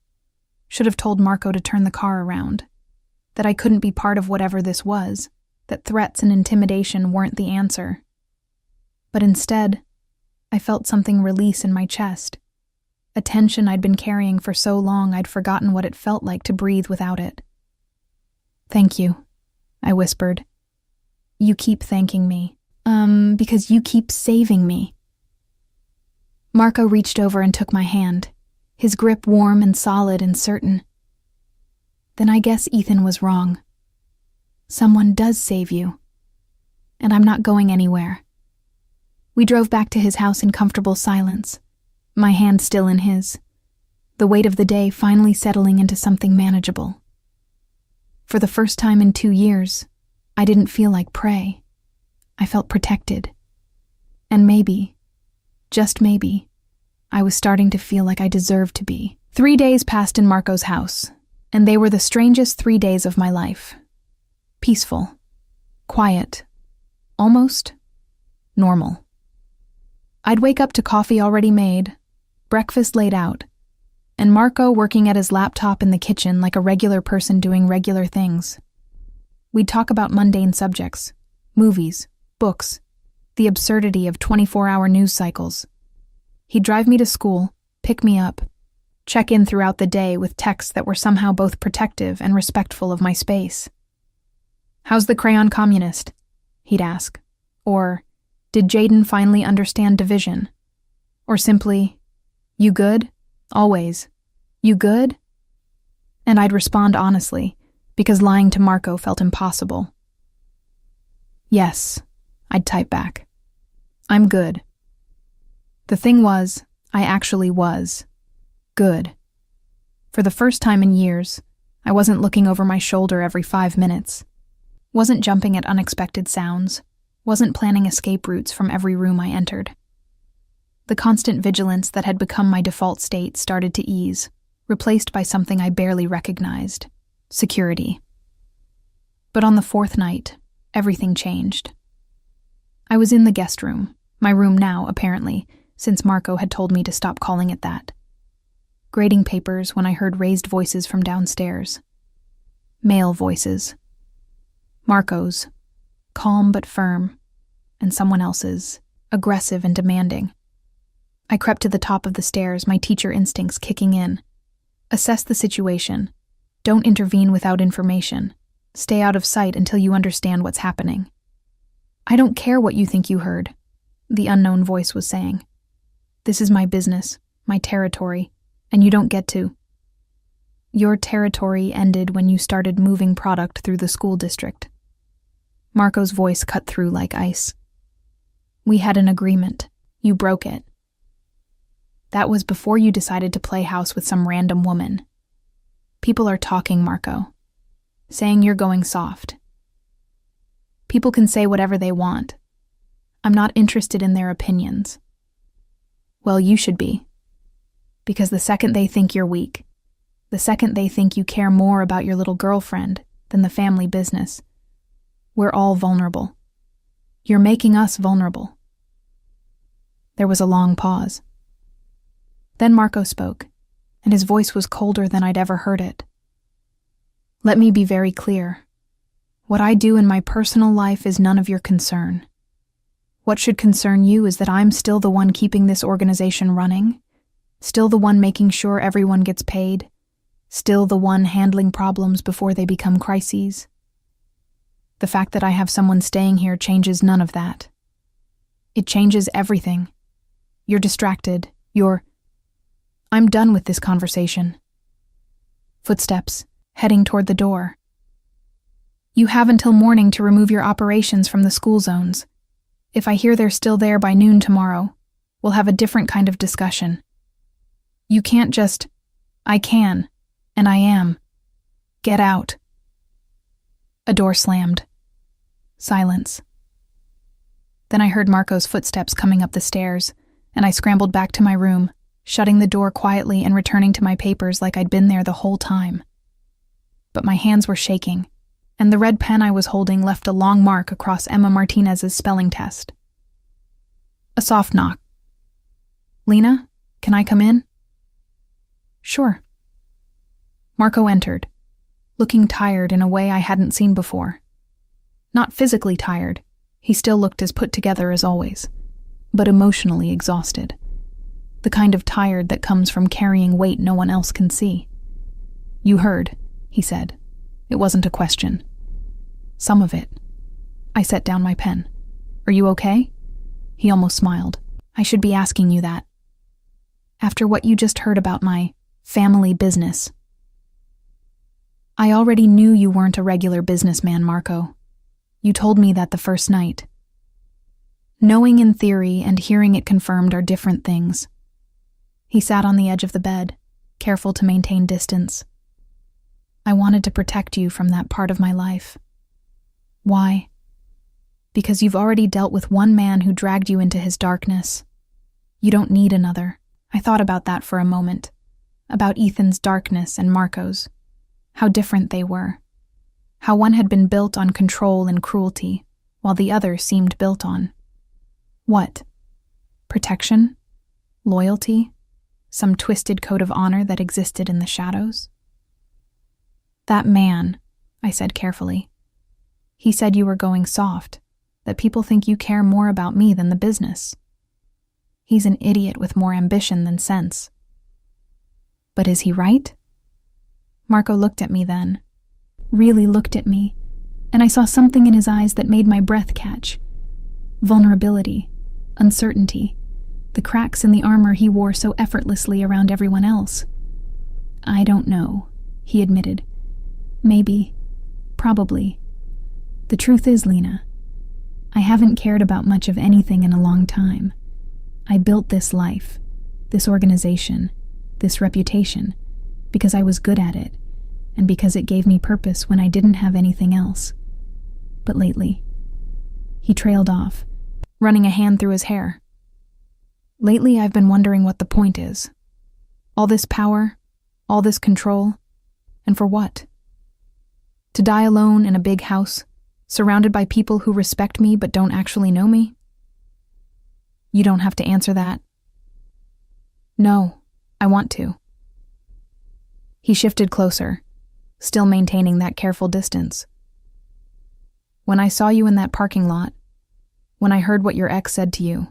Should have told Marco to turn the car around, that I couldn't be part of whatever this was, that threats and intimidation weren't the answer. But instead, I felt something release in my chest, a tension I'd been carrying for so long I'd forgotten what it felt like to breathe without it. "Thank you," I whispered. "You keep thanking me. Because you keep saving me." Marco reached over and took my hand, his grip warm and solid and certain. "Then I guess Ethan was wrong. Someone does save you. And I'm not going anywhere." We drove back to his house in comfortable silence, my hand still in his, the weight of the day finally settling into something manageable. For the first time in 2 years, I didn't feel like prey. I felt protected. And maybe, just maybe, I was starting to feel like I deserved to be. 3 days passed in Marco's house, and they were the strangest 3 days of my life. Peaceful, quiet, almost normal. I'd wake up to coffee already made, breakfast laid out, and Marco working at his laptop in the kitchen like a regular person doing regular things. We'd talk about mundane subjects, movies, books, the absurdity of 24-hour news cycles. He'd drive me to school, pick me up, check in throughout the day with texts that were somehow both protective and respectful of my space. "How's the crayon communist?" he'd ask. Or, "Did Jaden finally understand division?" Or simply, "You good? Always. You good?" And I'd respond honestly, because lying to Marco felt impossible. "Yes," I'd type back. "I'm good." The thing was, I actually was good. For the first time in years, I wasn't looking over my shoulder every 5 minutes, wasn't jumping at unexpected sounds, wasn't planning escape routes from every room I entered. The constant vigilance that had become my default state started to ease, replaced by something I barely recognized: security. But on the 4th night, everything changed. I was in the guest room, my room now, apparently, since Marco had told me to stop calling it that. Grading papers when I heard raised voices from downstairs. Male voices. Marco's, calm but firm, and someone else's, aggressive and demanding. I crept to the top of the stairs, my teacher instincts kicking in. Assess the situation. Don't intervene without information. Stay out of sight until you understand what's happening. "I don't care what you think you heard," the unknown voice was saying. "This is my business, my territory, and you don't get to. Your territory ended when you started moving product through the school district." Marco's voice cut through like ice. "We had an agreement. You broke it. That was before you decided to play house with some random woman. People are talking, Marco, saying you're going soft. People can say whatever they want. I'm not interested in their opinions." "Well, you should be. Because the second they think you're weak, the second they think you care more about your little girlfriend than the family business, we're all vulnerable. You're making us vulnerable." There was a long pause. Then Marco spoke, and his voice was colder than I'd ever heard it. "Let me be very clear. What I do in my personal life is none of your concern. What should concern you is that I'm still the one keeping this organization running, still the one making sure everyone gets paid, Still the one handling problems before they become crises. The fact that I have someone staying here changes none of that. It changes everything. You're distracted. I'm done with this conversation. Footsteps, heading toward the door. You have until morning to remove your operations from the school zones. If I hear they're still there by noon tomorrow, we'll have a different kind of discussion. You can't just... I can, and I am. Get out. A door slammed. Silence. Then I heard Marco's footsteps coming up the stairs, and I scrambled back to my room, shutting the door quietly and returning to my papers like I'd been there the whole time. But my hands were shaking, and the red pen I was holding left a long mark across Emma Martinez's spelling test. A soft knock. Lena, can I come in? Sure. Marco entered, looking tired in a way I hadn't seen before. Not physically tired, he still looked as put together as always, but emotionally exhausted. The kind of tired that comes from carrying weight no one else can see. You heard, he said. It wasn't a question. Some of it. I set down my pen. Are you okay? He almost smiled. I should be asking you that. After what you just heard about my family business. I already knew you weren't a regular businessman, Marco. You told me that the first night. Knowing in theory and hearing it confirmed are different things. He sat on the edge of the bed, careful to maintain distance. I wanted to protect you from that part of my life. Why? Because you've already dealt with one man who dragged you into his darkness. You don't need another. I thought about that for a moment. About Ethan's darkness and Marco's. How different they were. How one had been built on control and cruelty, while the other seemed built on... what? Protection? Loyalty? Some twisted code of honor that existed in the shadows? That man, I said carefully. He said you were going soft, that people think you care more about me than the business. He's an idiot with more ambition than sense. But is he right? Marco looked at me then, really looked at me, and I saw something in his eyes that made my breath catch. Vulnerability, uncertainty, the cracks in the armor he wore so effortlessly around everyone else. I don't know, he admitted. Maybe. Probably. The truth is, Lena, I haven't cared about much of anything in a long time. I built this life, this organization, this reputation, because I was good at it, and because it gave me purpose when I didn't have anything else. But lately, he trailed off, running a hand through his hair. Lately, I've been wondering what the point is. All this power, all this control, and for what? To die alone in a big house, surrounded by people who respect me but don't actually know me? You don't have to answer that. No, I want to. He shifted closer, still maintaining that careful distance. When I saw you in that parking lot, when I heard what your ex said to you,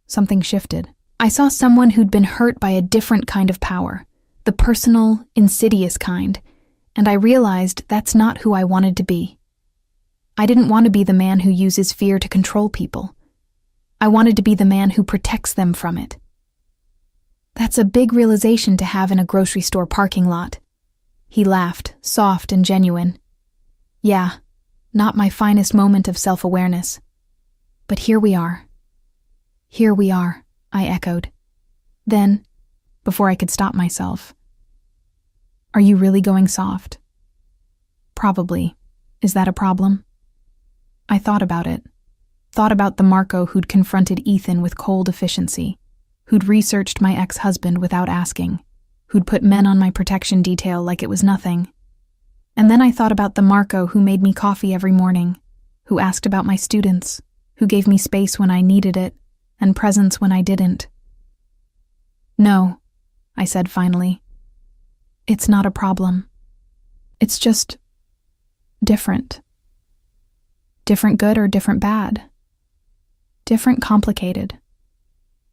something shifted. I saw someone who'd been hurt by a different kind of power, the personal, insidious kind, and I realized that's not who I wanted to be. I didn't want to be the man who uses fear to control people. I wanted to be the man who protects them from it. That's a big realization to have in a grocery store parking lot. He laughed, soft and genuine. Yeah, not my finest moment of self-awareness. But here we are. Here we are, I echoed. Then, before I could stop myself, are you really going soft? Probably. Is that a problem? I thought about it. Thought about the Marco who'd confronted Ethan with cold efficiency, who'd researched my ex-husband without asking, who'd put men on my protection detail like it was nothing. And then I thought about the Marco who made me coffee every morning, who asked about my students, who gave me space when I needed it, and presence when I didn't. No, I said finally. It's not a problem. It's just different. Different good or different bad? Different complicated.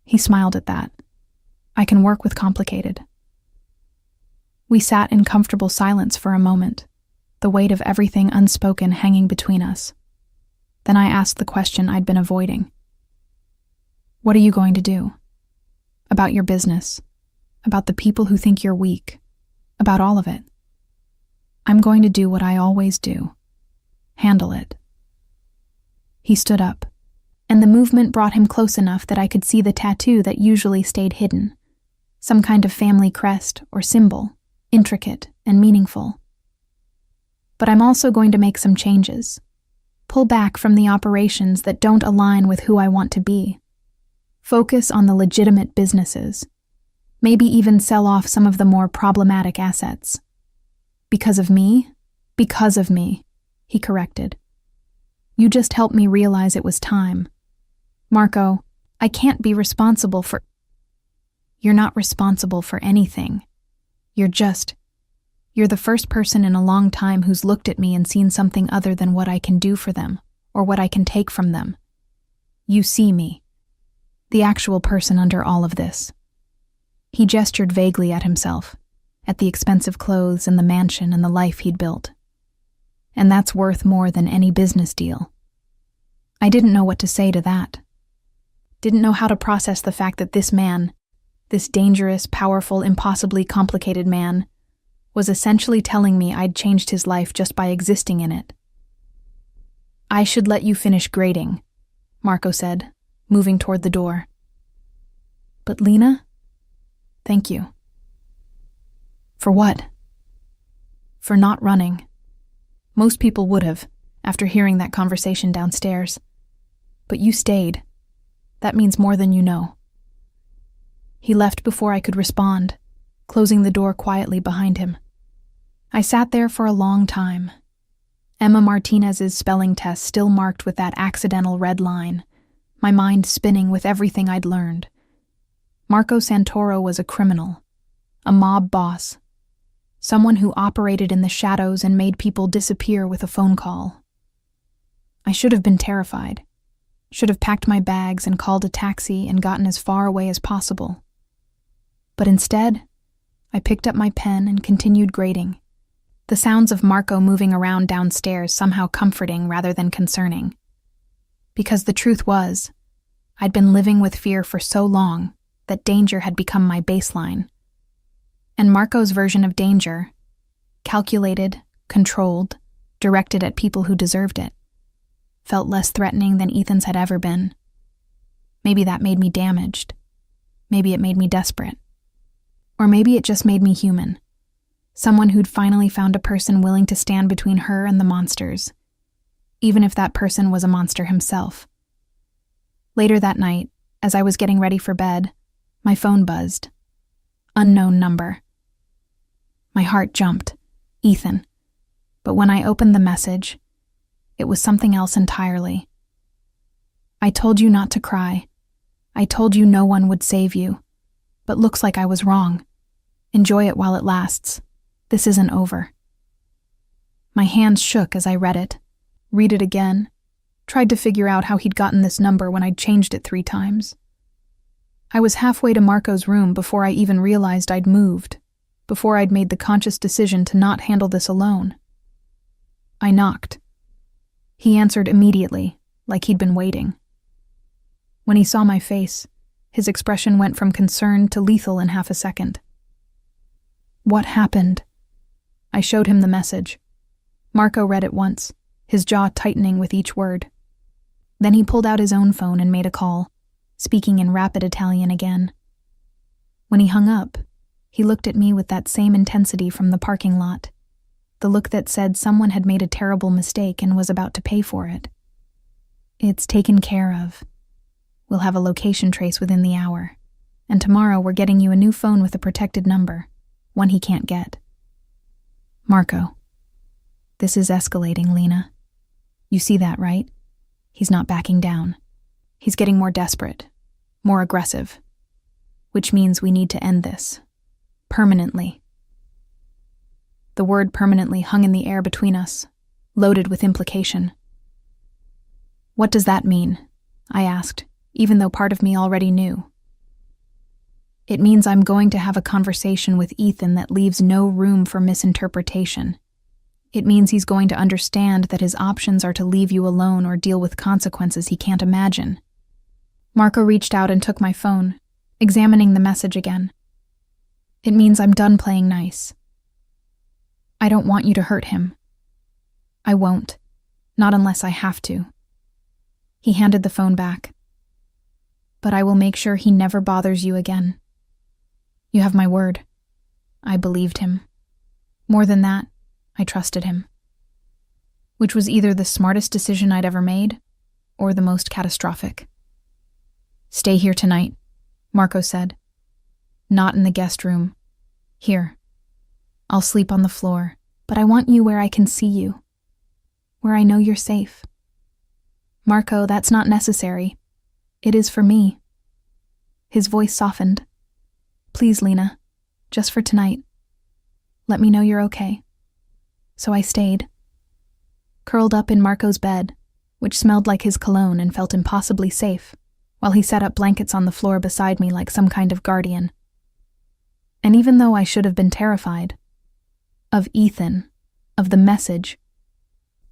He smiled at that. I can work with complicated. We sat in comfortable silence for a moment, the weight of everything unspoken hanging between us. Then I asked the question I'd been avoiding. What are you going to do? About your business, about the people who think you're weak, about all of it. I'm going to do what I always do. Handle it. He stood up, and the movement brought him close enough that I could see the tattoo that usually stayed hidden, some kind of family crest or symbol, intricate and meaningful. But I'm also going to make some changes. Pull back from the operations that don't align with who I want to be. Focus on the legitimate businesses. Maybe even sell off some of the more problematic assets. Because of me? Because of me, he corrected. You just helped me realize it was time. Marco, I can't be responsible for... You're not responsible for anything. You're the first person in a long time who's looked at me and seen something other than what I can do for them, or what I can take from them. You see me. The actual person under all of this. He gestured vaguely at himself, at the expensive clothes and the mansion and the life he'd built. And that's worth more than any business deal. I didn't know what to say to that. Didn't know how to process the fact that this man, this dangerous, powerful, impossibly complicated man, was essentially telling me I'd changed his life just by existing in it. I should let you finish grading, Marco said, moving toward the door. But Lena? Thank you. For what? For not running. Most people would have, after hearing that conversation downstairs. But you stayed. That means more than you know. He left before I could respond, closing the door quietly behind him. I sat there for a long time. Emma Martinez's spelling test still marked with that accidental red line, my mind spinning with everything I'd learned. Marco Santoro was a criminal, a mob boss, someone who operated in the shadows and made people disappear with a phone call. I should have been terrified, should have packed my bags and called a taxi and gotten as far away as possible. But instead, I picked up my pen and continued grading, the sounds of Marco moving around downstairs somehow comforting rather than concerning. Because the truth was, I'd been living with fear for so long that danger had become my baseline. And Marco's version of danger, calculated, controlled, directed at people who deserved it, felt less threatening than Ethan's had ever been. Maybe that made me damaged. Maybe it made me desperate. Or maybe it just made me human. Someone who'd finally found a person willing to stand between her and the monsters, even if that person was a monster himself. Later that night, as I was getting ready for bed, my phone buzzed. Unknown number. My heart jumped. Ethan. But when I opened the message, it was something else entirely. I told you not to cry. I told you no one would save you. But looks like I was wrong. Enjoy it while it lasts. This isn't over. My hands shook as I read it. Read it again. Tried to figure out how he'd gotten this number when I'd changed it 3 times. I was halfway to Marco's room before I even realized I'd moved, before I'd made the conscious decision to not handle this alone. I knocked. He answered immediately, like he'd been waiting. When he saw my face, his expression went from concern to lethal in half a second. What happened? I showed him the message. Marco read it once, his jaw tightening with each word. Then he pulled out his own phone and made a call, speaking in rapid Italian again. When he hung up, he looked at me with that same intensity from the parking lot, the look that said someone had made a terrible mistake and was about to pay for it. It's taken care of. We'll have a location trace within the hour, and tomorrow we're getting you a new phone with a protected number, one he can't get. Marco, this is escalating, Lena. You see that, right? He's not backing down. He's getting more desperate, more aggressive, which means we need to end this. Permanently. The word permanently hung in the air between us, loaded with implication. What does that mean? I asked, even though part of me already knew. It means I'm going to have a conversation with Ethan that leaves no room for misinterpretation. It means he's going to understand that his options are to leave you alone or deal with consequences he can't imagine. Marco reached out and took my phone, examining the message again. It means I'm done playing nice. I don't want you to hurt him. I won't, not unless I have to. He handed the phone back. But I will make sure he never bothers you again. You have my word. I believed him. More than that, I trusted him. Which was either the smartest decision I'd ever made, or the most catastrophic. Stay here tonight, Marco said. Not in the guest room. Here. I'll sleep on the floor, but I want you where I can see you. Where I know you're safe. Marco, that's not necessary. It is for me. His voice softened. Please, Lena, just for tonight. Let me know you're okay. So I stayed. Curled up in Marco's bed, which smelled like his cologne and felt impossibly safe, while he set up blankets on the floor beside me like some kind of guardian. And even though I should have been terrified, of Ethan, of the message,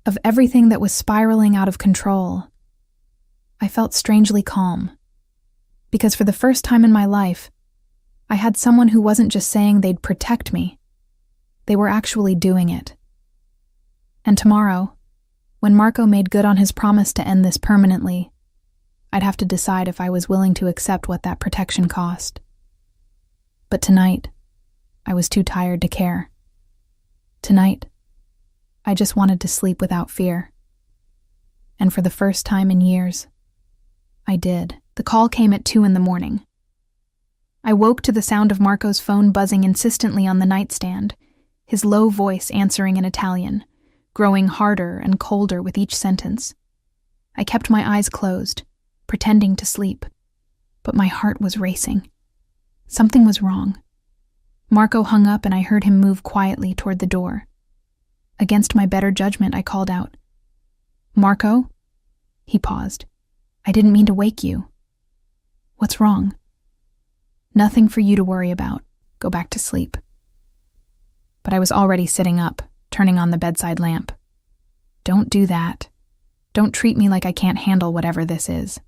of everything that was spiraling out of control, I felt strangely calm. Because for the first time in my life, I had someone who wasn't just saying they'd protect me. They were actually doing it. And tomorrow, when Marco made good on his promise to end this permanently, I'd have to decide if I was willing to accept what that protection cost. But tonight, I was too tired to care. Tonight, I just wanted to sleep without fear. And for the first time in years, I did. The call came at 2 a.m. I woke to the sound of Marco's phone buzzing insistently on the nightstand, his low voice answering in Italian, growing harder and colder with each sentence. I kept my eyes closed, pretending to sleep, but my heart was racing. Something was wrong. Marco hung up and I heard him move quietly toward the door. Against my better judgment, I called out, "Marco?" He paused. "I didn't mean to wake you." "What's wrong?" "Nothing for you to worry about. Go back to sleep." But I was already sitting up, turning on the bedside lamp. "Don't do that. Don't treat me like I can't handle whatever this is."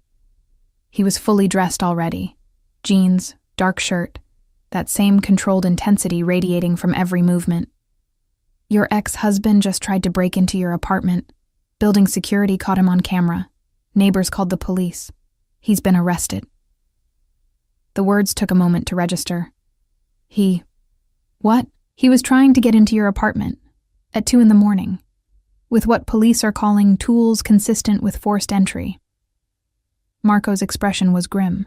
He was fully dressed already. Jeans, dark shirt, that same controlled intensity radiating from every movement. "Your ex-husband just tried to break into your apartment. Building security caught him on camera. Neighbors called the police. He's been arrested." The words took a moment to register. What? He was trying to get into your apartment, at 2 a.m, with what police are calling tools consistent with forced entry. Marco's expression was grim.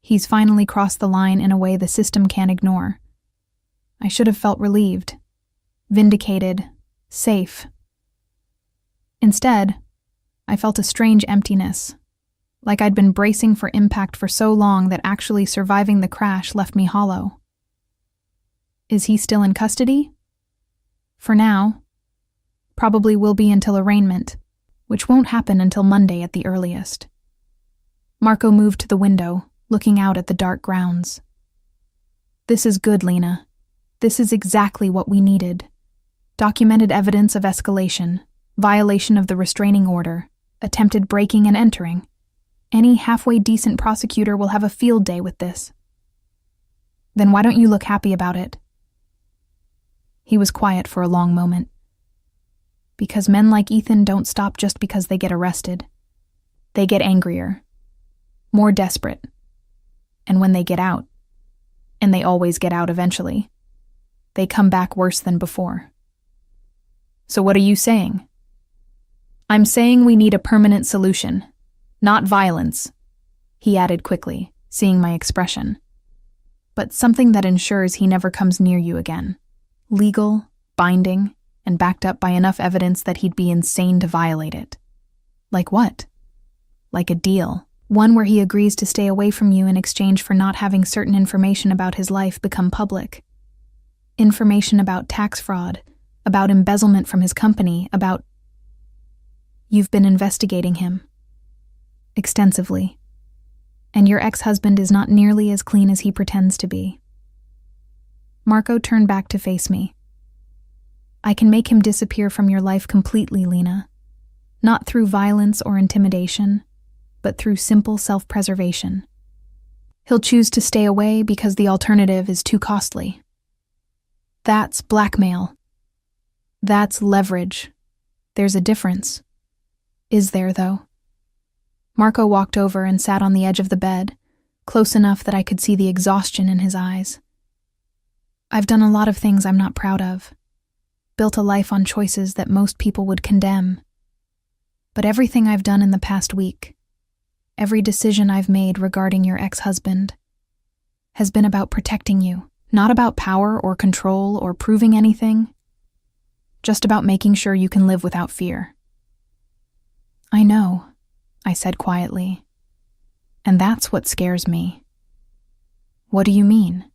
He's finally crossed the line in a way the system can't ignore. I should have felt relieved, vindicated, safe. Instead, I felt a strange emptiness, like I'd been bracing for impact for so long that actually surviving the crash left me hollow. Is he still in custody? For now. Probably will be until arraignment, which won't happen until Monday at the earliest. Marco moved to the window, looking out at the dark grounds. "This is good, Lena. This is exactly what we needed. Documented evidence of escalation, violation of the restraining order, attempted breaking and entering. Any halfway decent prosecutor will have a field day with this." "Then why don't you look happy about it?" He was quiet for a long moment. "Because men like Ethan don't stop just because they get arrested. They get angrier, more desperate. And when they get out, and they always get out eventually, they come back worse than before." "So what are you saying?" "I'm saying we need a permanent solution, not violence," he added quickly, seeing my expression. "But something that ensures he never comes near you again. Legal, binding, and backed up by enough evidence that he'd be insane to violate it." "Like what?" "Like a deal. One where he agrees to stay away from you in exchange for not having certain information about his life become public. Information about tax fraud, about embezzlement from his company, about... You've been investigating him. Extensively. And your ex-husband is not nearly as clean as he pretends to be. Marco turned back to face me. I can make him disappear from your life completely, Lena. Not through violence or intimidation, but through simple self-preservation. He'll choose to stay away because the alternative is too costly. That's blackmail. That's leverage. There's a difference. Is there, though? Marco walked over and sat on the edge of the bed, close enough that I could see the exhaustion in his eyes. I've done a lot of things I'm not proud of. Built a life on choices that most people would condemn. But everything I've done in the past week, every decision I've made regarding your ex-husband, has been about protecting you, not about power or control or proving anything, just about making sure you can live without fear. I know, I said quietly, and that's what scares me. What do you mean?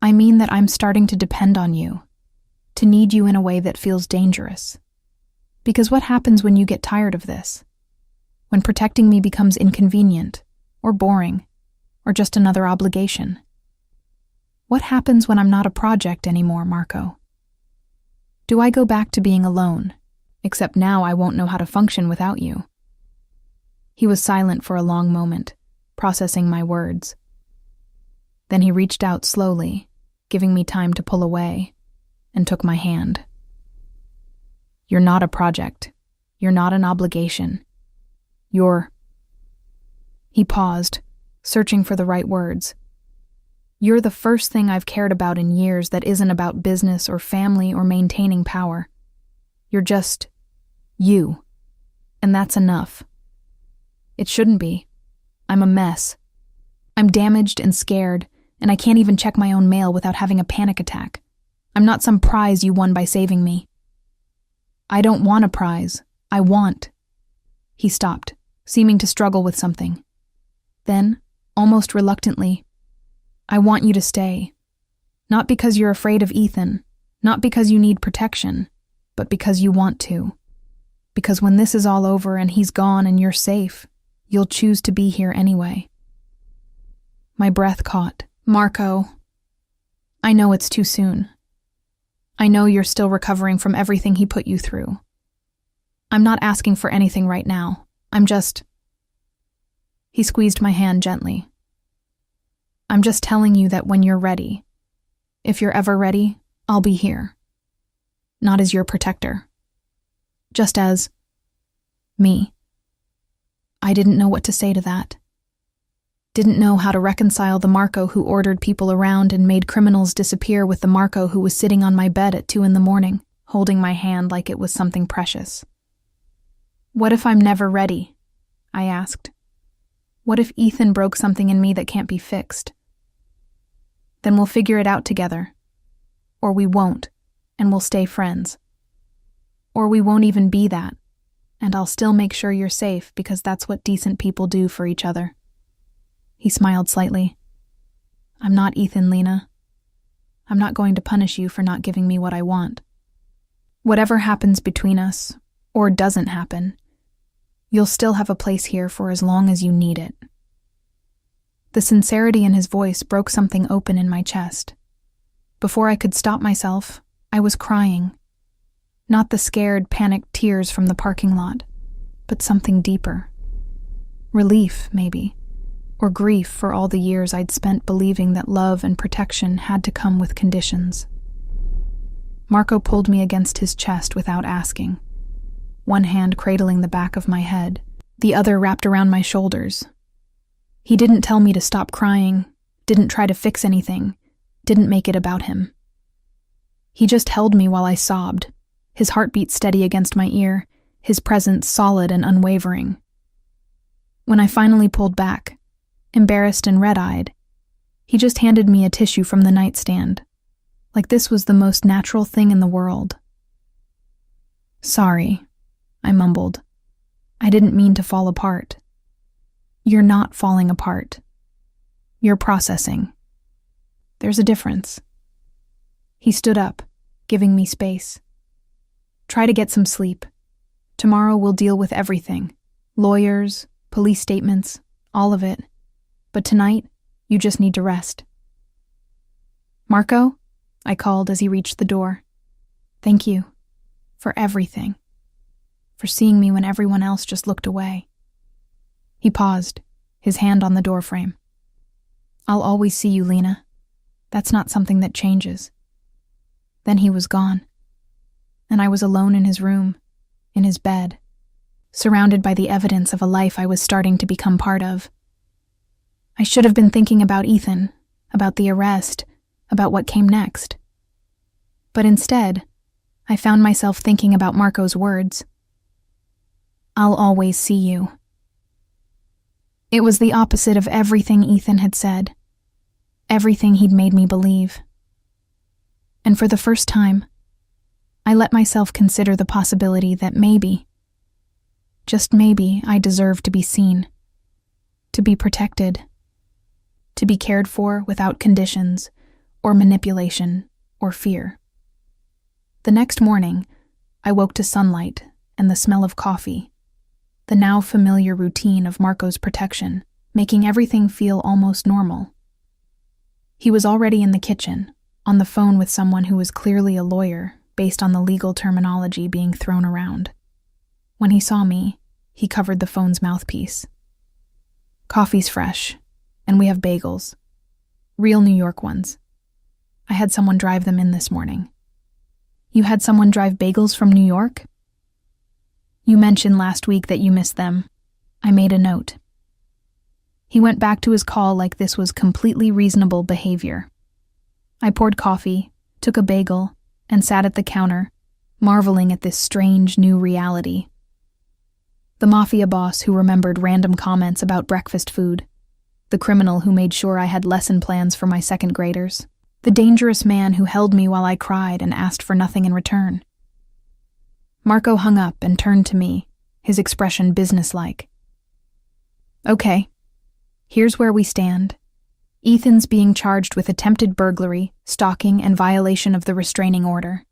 I mean that I'm starting to depend on you, to need you in a way that feels dangerous. Because what happens when you get tired of this? When protecting me becomes inconvenient, or boring, or just another obligation? What happens when I'm not a project anymore, Marco? Do I go back to being alone, except now I won't know how to function without you? He was silent for a long moment, processing my words. Then he reached out slowly, giving me time to pull away, and took my hand. You're not a project. You're not an obligation. He paused, searching for the right words. You're the first thing I've cared about in years that isn't about business or family or maintaining power. You're just you. And that's enough. It shouldn't be. I'm a mess. I'm damaged and scared, and I can't even check my own mail without having a panic attack. I'm not some prize you won by saving me. I don't want a prize. I want. He stopped, seeming to struggle with something. Then, almost reluctantly, I want you to stay. Not because you're afraid of Ethan, not because you need protection, but because you want to. Because when this is all over and he's gone and you're safe, you'll choose to be here anyway. My breath caught. Marco, I know it's too soon. I know you're still recovering from everything he put you through. I'm not asking for anything right now. He squeezed my hand gently. I'm just telling you that when you're ready, if you're ever ready, I'll be here. Not as your protector. Just as me. I didn't know what to say to that. Didn't know how to reconcile the Marco who ordered people around and made criminals disappear with the Marco who was sitting on my bed at 2 a.m, holding my hand like it was something precious. What if I'm never ready? I asked. What if Ethan broke something in me that can't be fixed? Then we'll figure it out together. Or we won't, and we'll stay friends. Or we won't even be that, and I'll still make sure you're safe because that's what decent people do for each other. He smiled slightly. I'm not Ethan, Lena. I'm not going to punish you for not giving me what I want. Whatever happens between us, or doesn't happen, you'll still have a place here for as long as you need it. The sincerity in his voice broke something open in my chest. Before I could stop myself, I was crying. Not the scared, panicked tears from the parking lot, but something deeper. Relief, maybe. Or grief for all the years I'd spent believing that love and protection had to come with conditions. Marco pulled me against his chest without asking, one hand cradling the back of my head, the other wrapped around my shoulders. He didn't tell me to stop crying, didn't try to fix anything, didn't make it about him. He just held me while I sobbed, his heartbeat steady against my ear, his presence solid and unwavering. When I finally pulled back, embarrassed and red-eyed, he just handed me a tissue from the nightstand, like this was the most natural thing in the world. Sorry, I mumbled. I didn't mean to fall apart. You're not falling apart. You're processing. There's a difference. He stood up, giving me space. Try to get some sleep. Tomorrow we'll deal with everything. Lawyers, police statements, all of it. But tonight, you just need to rest. Marco? I called as he reached the door. Thank you. For everything. For seeing me when everyone else just looked away. He paused, his hand on the doorframe. I'll always see you, Lena. That's not something that changes. Then he was gone. And I was alone in his room, in his bed, surrounded by the evidence of a life I was starting to become part of. I should have been thinking about Ethan, about the arrest, about what came next. But instead, I found myself thinking about Marco's words. I'll always see you. It was the opposite of everything Ethan had said, everything he'd made me believe. And for the first time, I let myself consider the possibility that maybe, just maybe, I deserve to be seen, to be protected, to be cared for without conditions, or manipulation, or fear. The next morning, I woke to sunlight and the smell of coffee, the now familiar routine of Marco's protection, making everything feel almost normal. He was already in the kitchen, on the phone with someone who was clearly a lawyer, based on the legal terminology being thrown around. When he saw me, he covered the phone's mouthpiece. Coffee's fresh, and we have bagels. Real New York ones. I had someone drive them in this morning. You had someone drive bagels from New York? You mentioned last week that you missed them. I made a note. He went back to his call like this was completely reasonable behavior. I poured coffee, took a bagel, and sat at the counter, marveling at this strange new reality. The mafia boss who remembered random comments about breakfast food, the criminal who made sure I had lesson plans for my second graders, the dangerous man who held me while I cried and asked for nothing in return. Marco hung up and turned to me, his expression businesslike. Okay, here's where we stand. Ethan's being charged with attempted burglary, stalking, and violation of the restraining order.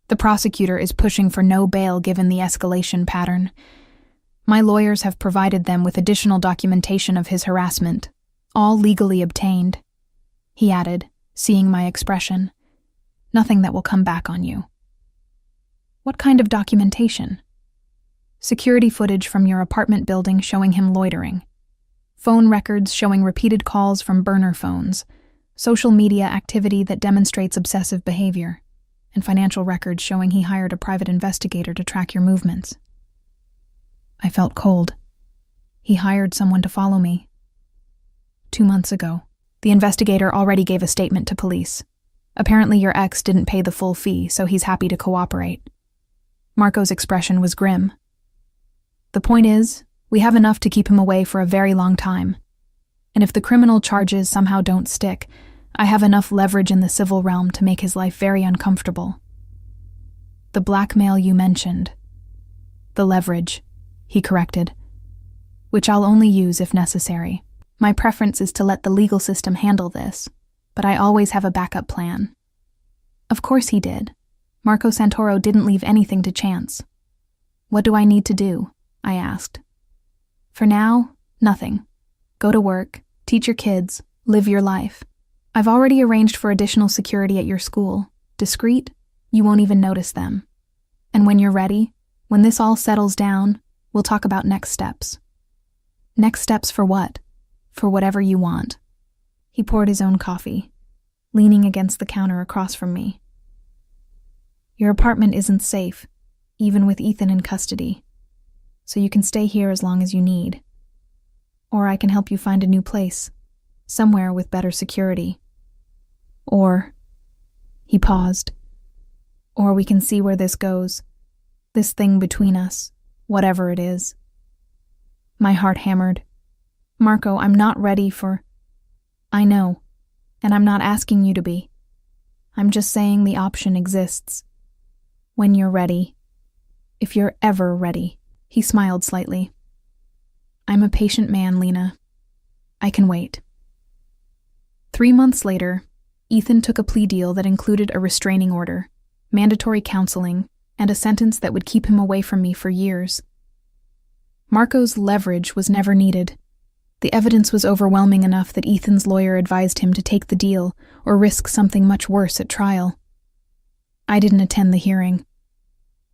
The prosecutor is pushing for no bail given the escalation pattern. My lawyers have provided them with additional documentation of his harassment, all legally obtained. He added, seeing my expression. Nothing that will come back on you. What kind of documentation? Security footage from your apartment building showing him loitering. Phone records showing repeated calls from burner phones. Social media activity that demonstrates obsessive behavior. And financial records showing he hired a private investigator to track your movements. I felt cold. He hired someone to follow me. 2 months ago, the investigator already gave a statement to police. Apparently your ex didn't pay the full fee, so he's happy to cooperate. Marco's expression was grim. The point is, we have enough to keep him away for a very long time. And if the criminal charges somehow don't stick, I have enough leverage in the civil realm to make his life very uncomfortable. The blackmail you mentioned. The leverage, he corrected. Which I'll only use if necessary. My preference is to let the legal system handle this, but I always have a backup plan. Of course he did. Marco Santoro didn't leave anything to chance. What do I need to do? I asked. For now, nothing. Go to work, teach your kids, live your life. I've already arranged for additional security at your school. Discreet, you won't even notice them. And when you're ready, when this all settles down, we'll talk about next steps. Next steps for what? For whatever you want. He poured his own coffee, leaning against the counter across from me. Your apartment isn't safe, even with Ethan in custody, so you can stay here as long as you need. Or I can help you find a new place, somewhere with better security. Or, he paused, or we can see where this goes, this thing between us, whatever it is. My heart hammered. Marco, I'm not ready for... I know, and I'm not asking you to be. I'm just saying the option exists. When you're ready. If you're ever ready. He smiled slightly. I'm a patient man, Lena. I can wait. 3 months later, Ethan took a plea deal that included a restraining order, mandatory counseling, and a sentence that would keep him away from me for years. Marco's leverage was never needed. The evidence was overwhelming enough that Ethan's lawyer advised him to take the deal or risk something much worse at trial. I didn't attend the hearing.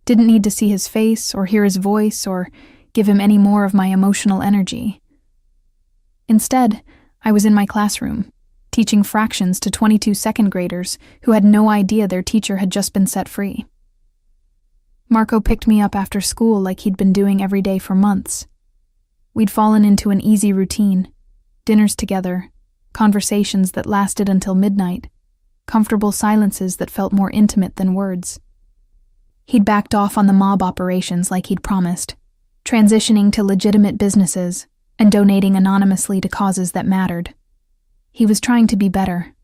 Didn't need to see his face or hear his voice or give him any more of my emotional energy. Instead, I was in my classroom, teaching fractions to 22 second graders who had no idea their teacher had just been set free. Marco picked me up after school like he'd been doing every day for months. We'd fallen into an easy routine, dinners together, conversations that lasted until midnight, comfortable silences that felt more intimate than words. He'd backed off on the mob operations like he'd promised, transitioning to legitimate businesses and donating anonymously to causes that mattered. He was trying to be better.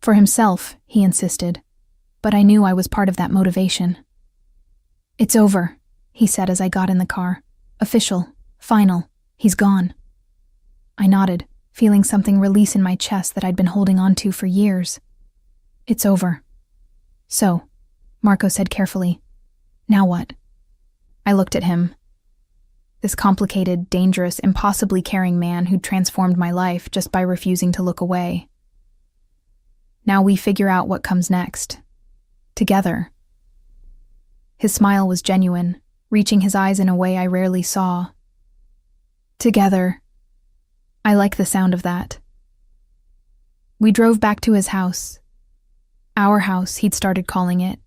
For himself, he insisted, but I knew I was part of that motivation. "It's over," he said as I got in the car. "Official. Final. He's gone." I nodded, feeling something release in my chest that I'd been holding on to for years. "It's over." "So," Marco said carefully, "now what?" I looked at him. This complicated, dangerous, impossibly caring man who'd transformed my life just by refusing to look away. "Now we figure out what comes next. Together." His smile was genuine, reaching his eyes in a way I rarely saw. Together. I like the sound of that. We drove back to his house. Our house, he'd started calling it,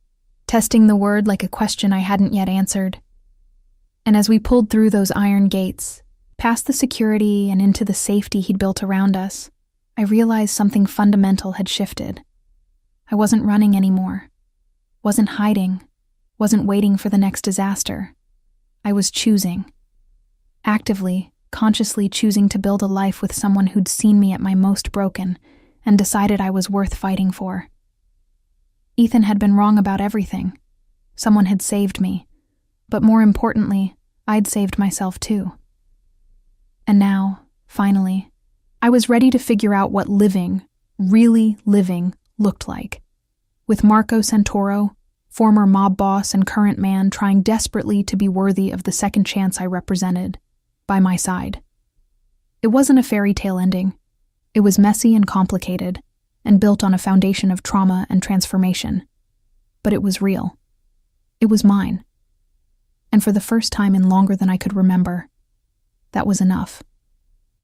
testing the word like a question I hadn't yet answered. And as we pulled through those iron gates, past the security and into the safety he'd built around us, I realized something fundamental had shifted. I wasn't running anymore, wasn't hiding, wasn't waiting for the next disaster. I was choosing. Actively, consciously choosing to build a life with someone who'd seen me at my most broken and decided I was worth fighting for. Ethan had been wrong about everything. Someone had saved me, but more importantly, I'd saved myself too. And now, finally, I was ready to figure out what living, really living, looked like. With Marco Santoro, former mob boss and current man, trying desperately to be worthy of the second chance I represented, by my side. It wasn't a fairy tale ending. It was messy and complicated, and built on a foundation of trauma and transformation. But it was real. It was mine. And for the first time in longer than I could remember, that was enough.